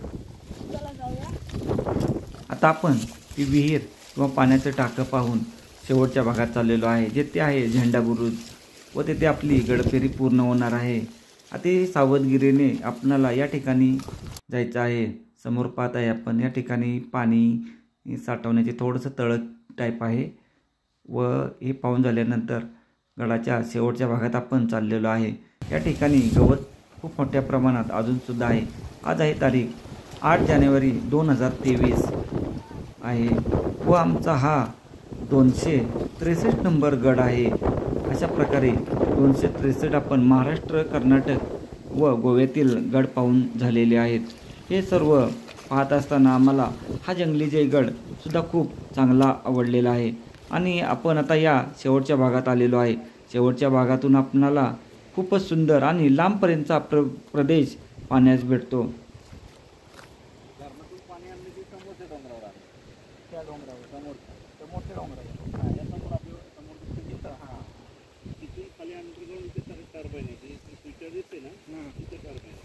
चला जाऊया. आता आपण ती विहीर किंवा पाण्याचं टाकं पाहून शेवटच्या भागात चाललेलो आहे जे ते आहे झेंडा बुरुज. व तिथे आपली गडफेरी पूर्ण होणार आहे. अति सावधगिरीने आपणाला या ठिकाणी जायचं आहे. समोर पाहत आहे आपण या ठिकाणी पाणी साठवण्याचे थोडंसं तळ टाईप आहे व हे पाहून झाल्यानंतर गडाच्या शेवटच्या भागात आपण चाललेलो आहे. या ठिकाणी गवत खूप मोठ्या प्रमाणात अजूनसुद्धा आहे. आज आहे तारीख 8 जानेवारी 2023 आहे व आमचा हा 263 नंबर गड आहे. अशा प्रकारे 263 आपण महाराष्ट्र, कर्नाटक व गोव्यातील गड पाहून झालेले आहेत. हे सर्व पाहत असताना आम्हाला हा जंगली जयगड सुद्धा खूप चांगला आवडलेला आहे. आणि आपण आता या शेवटच्या भागात आलेलो आहे. शेवटच्या भागातून आपणाला खूपच सुंदर आणि लांबपर्यंतचा प्रदेश पाहण्यास भेटतो. त्या डोंगरावर समोर मोठ्या डोंगरावर या समोर आपल्याला समोर दिसतं तिथून खाली अंडरग्राउंड इथे टर्बाईन आहे, ते स्विचर दिसते ना तिथे टर्बाईन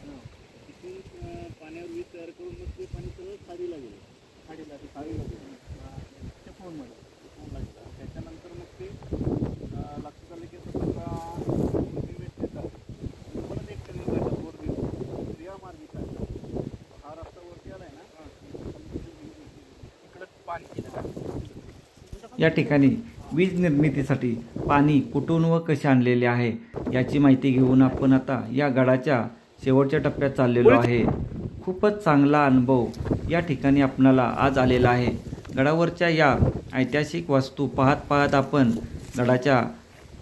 तिथून पाण्यावर वीज तयार करून मग ते पाणी सगळं खाडीला गेलं. खाडीला गेलं ते फोनमध्ये त्याच्यानंतर मग ते लक्षात आलं की परत एक ट्रेन जायचा वर क्रियामार्गिका हा रस्ता वरती आलाय ना इकडं पाणी केलं. या ठिकाणी वीज निर्मितीसाठी पाणी कुठून व कसे आणलेले आहे याची माहिती घेऊन आपण आता या गडाच्या शेवटच्या टप्प्यात चाललेलो आहे. खूपच चांगला अनुभव या ठिकाणी आपणाला आज आलेला आहे. गडावरच्या या ऐतिहासिक वास्तू पाहत आपण गडाच्या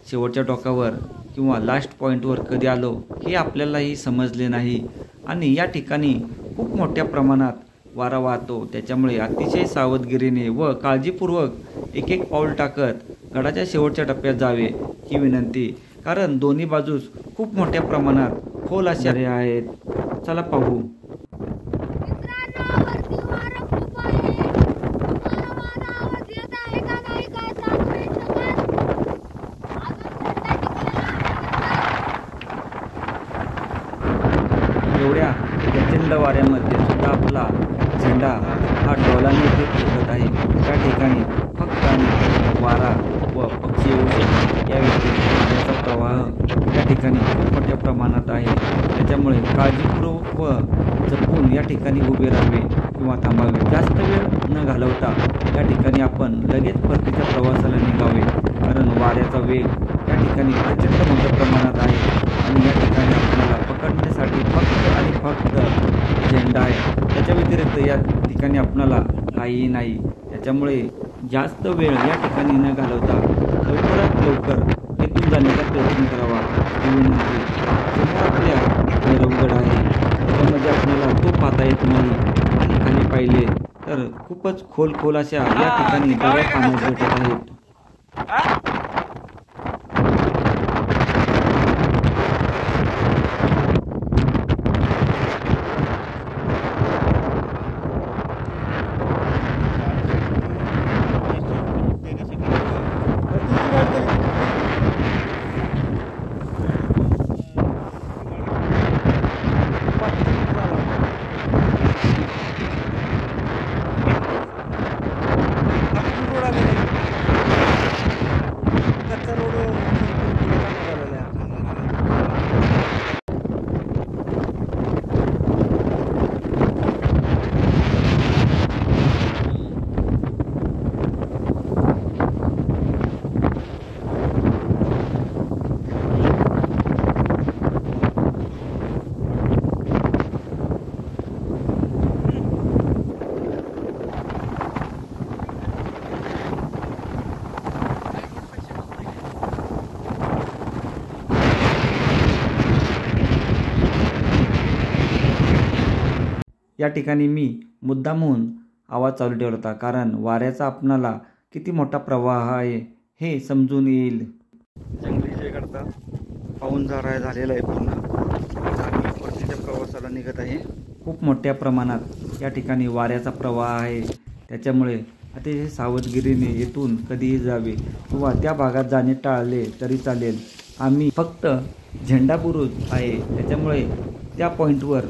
शेवटच्या टोकावर किंवा लास्ट पॉईंटवर कधी आलो हे आपल्यालाही समजले नाही. आणि या ठिकाणी खूप मोठ्या प्रमाणात वारा वाहतो. त्याच्यामुळे अतिशय सावधगिरीने व काळजीपूर्वक एक एक पाऊल टाकत गडाच्या शेवटच्या टप्प्यात जावे ही विनंती. कारण दोन्ही बाजूस खूप मोठ्या प्रमाणात खोल असे आहेत. चला पाहू. एवढ्या प्रचंड वाऱ्यामध्ये सुद्धा आपला झेंडा हा डोलाने ते फिरत आहे. त्या ठिकाणी फक्त आणि वारा व पक्षी येऊ शकतात. या व्यतिरिक्त पाण्याचा प्रवाह या ठिकाणी खूप मोठ्या प्रमाणात आहे. त्याच्यामुळे काळजीपूर्वक व जपून या ठिकाणी उभे राहावे किंवा थांबावे. जास्त वेळ न घालवता या ठिकाणी आपण लगेच परतीच्या प्रवासाला निघावे. कारण वाऱ्याचा वेग या ठिकाणी प्रचंड मोठ्या प्रमाणात आहे आणि या ठिकाणी आपल्याला पकडण्यासाठी फक्त आणि फक्त झेंडा आहे. त्याच्या व्यतिरिक्त या ठिकाणी आपणाला काहीही नाही. त्याच्यामुळे जास्त वेळ या ठिकाणी न घालवता लवकरात लवकर इथून जाण्याचा प्रयत्न करावा ही विनंती. समोर आपल्या भैरवगड आहे. त्याच्यामध्ये आपल्याला तो पाहता येत नाही आणि खाली पाहिले तर खूपच खोल अशा या ठिकाणी दऱ्या पाण्यात भेटत आहेत. या ठिकाणी मी मुद्दामहून आवाज चालू ठेवला होता कारण वाऱ्याचा आपणाला किती मोठा प्रवाह आहे हे समजून येईल. जंगली जयगडचा पाऊण झालेला आहे पूर्ण. आम्ही परतीच्या प्रवासाला निघत आहे. खूप मोठ्या प्रमाणात या ठिकाणी वाऱ्याचा प्रवाह आहे. त्याच्यामुळे अतिशय सावधगिरीने येथून कधीही जावे किंवा त्या भागात जाणे टाळले तरी चालेल. आम्ही फक्त झेंडा बुरुज आहे त्याच्यामुळे त्या पॉईंटवर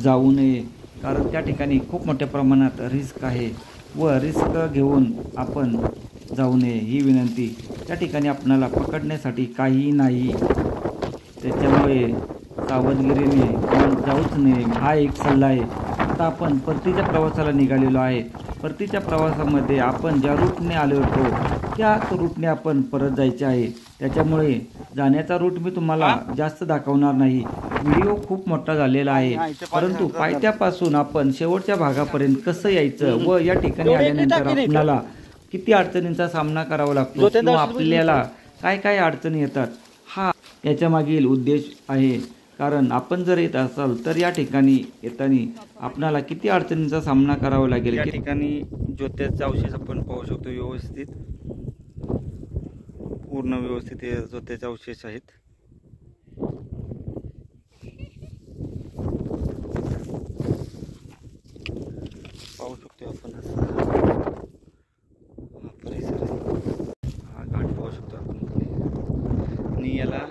जाऊ नये कारण त्या ठिकाणी खूप मोठ्या प्रमाणात रिस्क आहे. व रिस्क घेऊन आपण जाऊ नये ही विनंती. त्या ठिकाणी आपणाला पकडण्यासाठी काहीही नाही, त्याच्यामुळे सावधगिरीने जाऊच नये हा एक सल्ला आहे. आता आपण परतीच्या प्रवासाला निघालेलो आहे. परतीच्या प्रवासामध्ये आपण ज्या रूटने आलो होतो त्याच रूटने आपण परत जायचे आहे. त्याच्यामुळे जाण्याचा रूट मी तुम्हाला जास्त दाखवणार नाही. व्हिडिओ खूप मोठा झालेला आहे, परंतु पायथ्यापासून आपण शेवटच्या भागापर्यंत कसं यायचं व या ठिकाणी आल्यानंतर आपल्याला किती अडचणींचा सामना करावा लागतो किंवा आपल्याला काय काय अडचणी येतात हा याच्या मागील उद्देश आहे. कारण आपण जर येत असाल तर या ठिकाणी येताना आपल्याला किती अडचणींचा सामना करावा लागेल. या ठिकाणी ज्योत्याचा अवशेष आपण पाहू शकतो. व्यवस्थित पूर्ण व्यवस्थित हे ज्योत्याचे अवशेष आहेत. पाहू शकतो आपण हा परिसर, हा घाट पाहू शकतो आपण. आणि याला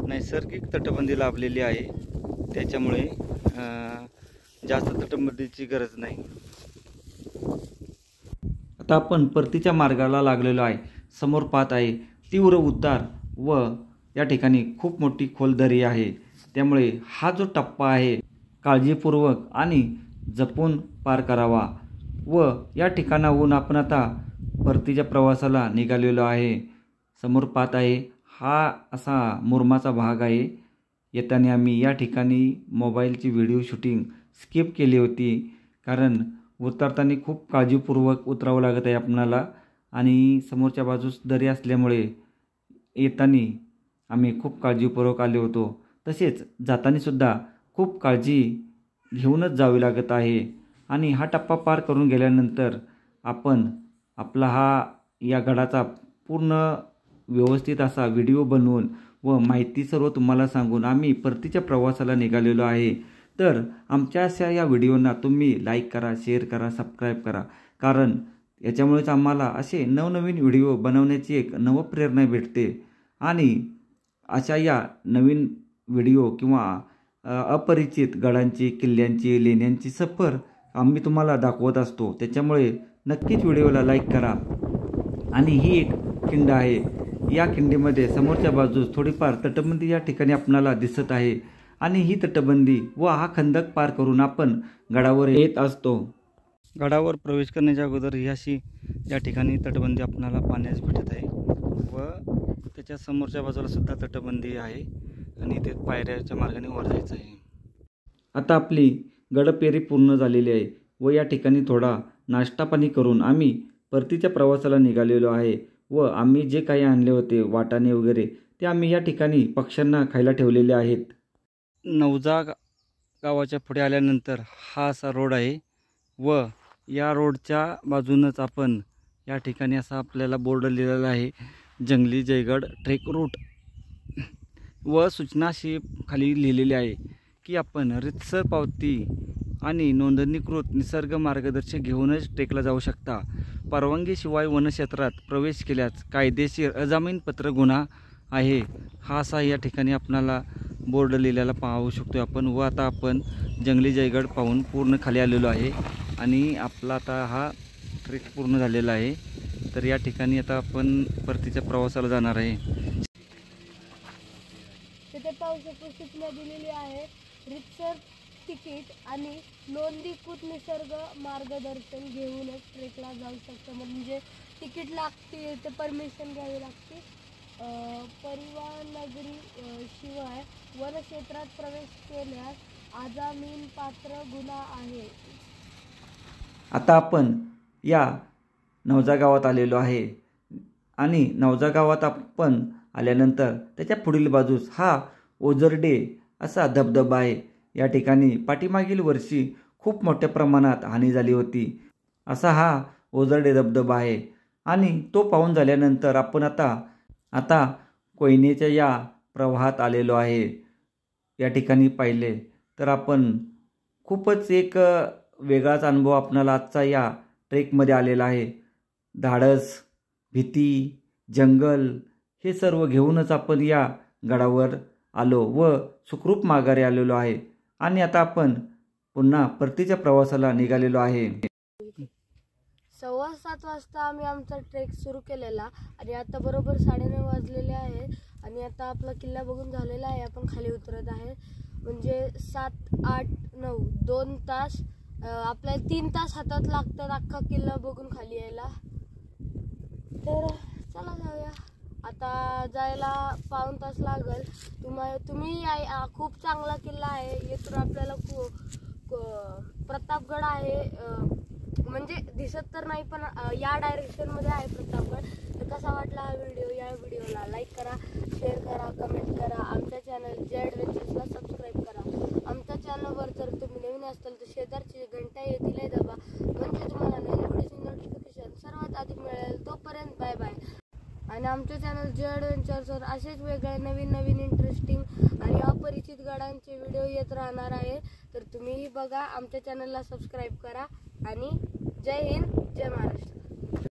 नैसर्गिक तटबंदी लाभलेली आहे, त्याच्यामुळे जास्त तटबंदीची गरज नाही. आता आपण परतीच्या मार्गाला लागलेलो आहे. समोर पाहत आहे तीव्र उतार व या ठिकाणी खूप मोठी खोल दरी आहे. त्यामुळे हा जो टप्पा आहे काळजीपूर्वक आणि जपून पार करावा. व या ठिकाणाहून आपण आता परतीच्या प्रवासाला निघालेलो आहे. समोर पाहत आहे हा असा मुरमाचा भाग आहे. येताना आम्ही या ठिकाणी मोबाईलची व्हिडिओ शूटिंग स्किप केली होती, कारण उतरताना खूप काळजीपूर्वक उतरावं लागत आहे आपणाला आणि समोरच्या बाजूस दरी असल्यामुळे येताना आम्ही खूप काळजीपूर्वक आलो होतो. तसेच जाताना सुद्धा खूप काळजी घेऊनच जावे लागत आहे. आणि हा टप्पा पार करून गेल्यानंतर आपण आपला हा या गडाचा पूर्ण व्यवस्थित असा व्हिडिओ बनवून व माहिती सर्व तुम्हाला सांगून आम्ही परतीच्या प्रवासाला निघालेलो आहे. तर आमच्या अशा या व्हिडिओंना तुम्ही लाईक करा, शेअर करा, सबस्क्राईब करा, कारण याच्यामुळेच आम्हाला असे नवनवीन व्हिडिओ बनवण्याची एक नवप्रेरणा भेटते. आणि अशा या नवीन व्हिडिओ किंवा अपरिचित गडांची, किल्ल्यांची, लेण्यांची सफर आम्ही तुम्हाला दाखवत असतो. त्याच्यामुळे नक्कीच व्हिडिओला लाईक करा. आणि ही एक खिंड आहे. या खिंडीमध्ये समोरच्या बाजूस थोडीफार तटबंदी या ठिकाणी आपणाला दिसत आहे. आणि ही तटबंदी व हा खंदक पार करून आपण गडावर येत असतो. गडावर प्रवेश करण्याच्या अगोदर ही अशी या ठिकाणी तटबंदी आपणाला पाहण्यास भेटत आहे व त्याच्या समोरच्या बाजूला सुद्धा तटबंदी आहे आणि ते पायऱ्याच्या मार्गाने वर जायचं आहे. आता आपली गडपेरी पूर्ण झालेली आहे व या ठिकाणी थोडा नाश्ता पाणी करून आम्ही परतीच्या प्रवासाला निघालेलो आहे. व आम्ही जे काही आणले होते वाटाणे वगैरे ते आम्ही या ठिकाणी पक्ष्यांना खायला ठेवलेले आहेत. नवजा गावाच्या पुढे आल्यानंतर हा असा रोड आहे व या रोडच्या बाजूनच आपण या ठिकाणी असा आपल्याला बोर्ड लिहिलेला आहे जंगली जयगड ट्रेक रूट व सूचना अशी खाली लिहिलेली आहे की आपण रितसर पावती आणि नोंदणीकृत निसर्ग मार्गदर्शक घेऊनच ट्रेकला जाऊ शकता. परवानगीशिवाय वनक्षेत्रात प्रवेश केल्यास कायदेशीर अजामीनपत्र गुन्हा आहे. हा असा या ठिकाणी आपणाला बोर्ड लिहिलेला पाहू शकतो आपण. व आता आपण जंगली जयगड पाहून पूर्ण खाली आलेलो आहे आणि आपला आता हा ट्रेक पूर्ण झालेला आहे. तर या ठिकाणी आता आपण परतीच्या प्रवासाला जाणार आहे. तिथे पाहू शकतो सूचना दिलेली आहे रितसर तिकीट आणि नोंदणीकृत निसर्ग मार्गदर्शन घेऊनच ट्रेकला जाऊ शकतं. म्हणजे तिकीट लागते, ते परमिशन घ्यावी लागते. परिवहन नगरी शिवाय वनक्षेत्रात प्रवेश केल्यास अजामीन पात्र गुन्हा आहे. आता आपण या नवजा गावात आलेलो आहे आणि नवजा गावात आपण आल्यानंतर त्याच्या पुढील बाजूस हा ओझरडे असा धबधबा आहे. या ठिकाणी पाठीमागील वर्षी खूप मोठ्या प्रमाणात हानी झाली होती. असा हा ओझरडे धबधबा आहे आणि तो पाहून झाल्यानंतर आपण आता कोयनेच्या या प्रवाहात आलेलो आहे. या ठिकाणी पाहिले तर आपण खूपच एक वेगळाच अनुभव आपणाला आजचा या ट्रेकमध्ये आलेला आहे. धाडस, भीती, जंगल हे सर्व घेऊनच आपण या गडावर आलो व सुखरूप माघारी आलेलो आहे. आणि आता आपण पुन्हा परतीच्या प्रवासाला निघालेलो आहे. 7:15 वाजता आम्ही आमचा ट्रेक सुरू केलेला आणि आता बरोबर 9:30 वाजलेले आहे आणि आता आपला किल्ला बघून झालेला आहे. आपण खाली उतरत आहे. म्हणजे 7, 8, 9 2 तास आपल्याला 3 तास हातात लागतात अख्खा किल्ला बघून खाली यायला. तर चला जाऊया. आता जायला पाऊण तास लागेल. तुम्ही खूप चांगला किल्ला आहे. येथून आपल्याला प्रतापगड आहे. म्हणजे दिसत तर नाही पण या डायरेक्शन मध्ये आहे प्रतापगड. तर कसा वाटला हा व्हिडिओ? या व्हिडिओला लाईक करा, शेअर करा, कमेंट करा. आमच्या चॅनल जे ॲडव्हेंचर्सला सबस्क्राईब करा. आमच्या चॅनलवर जर तुम्ही नवीन असाल तर शेजारची घंटा येतील दाबा, म्हणजे तुम्हाला नवीन व्हिडिओची नोटिफिकेशन सर्वात आधी मिळेल. तोपर्यंत बाय बाय. आणि आमच्या चॅनल जे ॲडव्हेंचर्सवर असेच वेगळे नवीन इंटरेस्टिंग आणि अपरिचित गडांचे व्हिडिओ येत राहणार आहे. तर तुम्हीही बघा, आमच्या चॅनलला सबस्क्राईब करा आणि जय हिंद, जय महाराष्ट्र.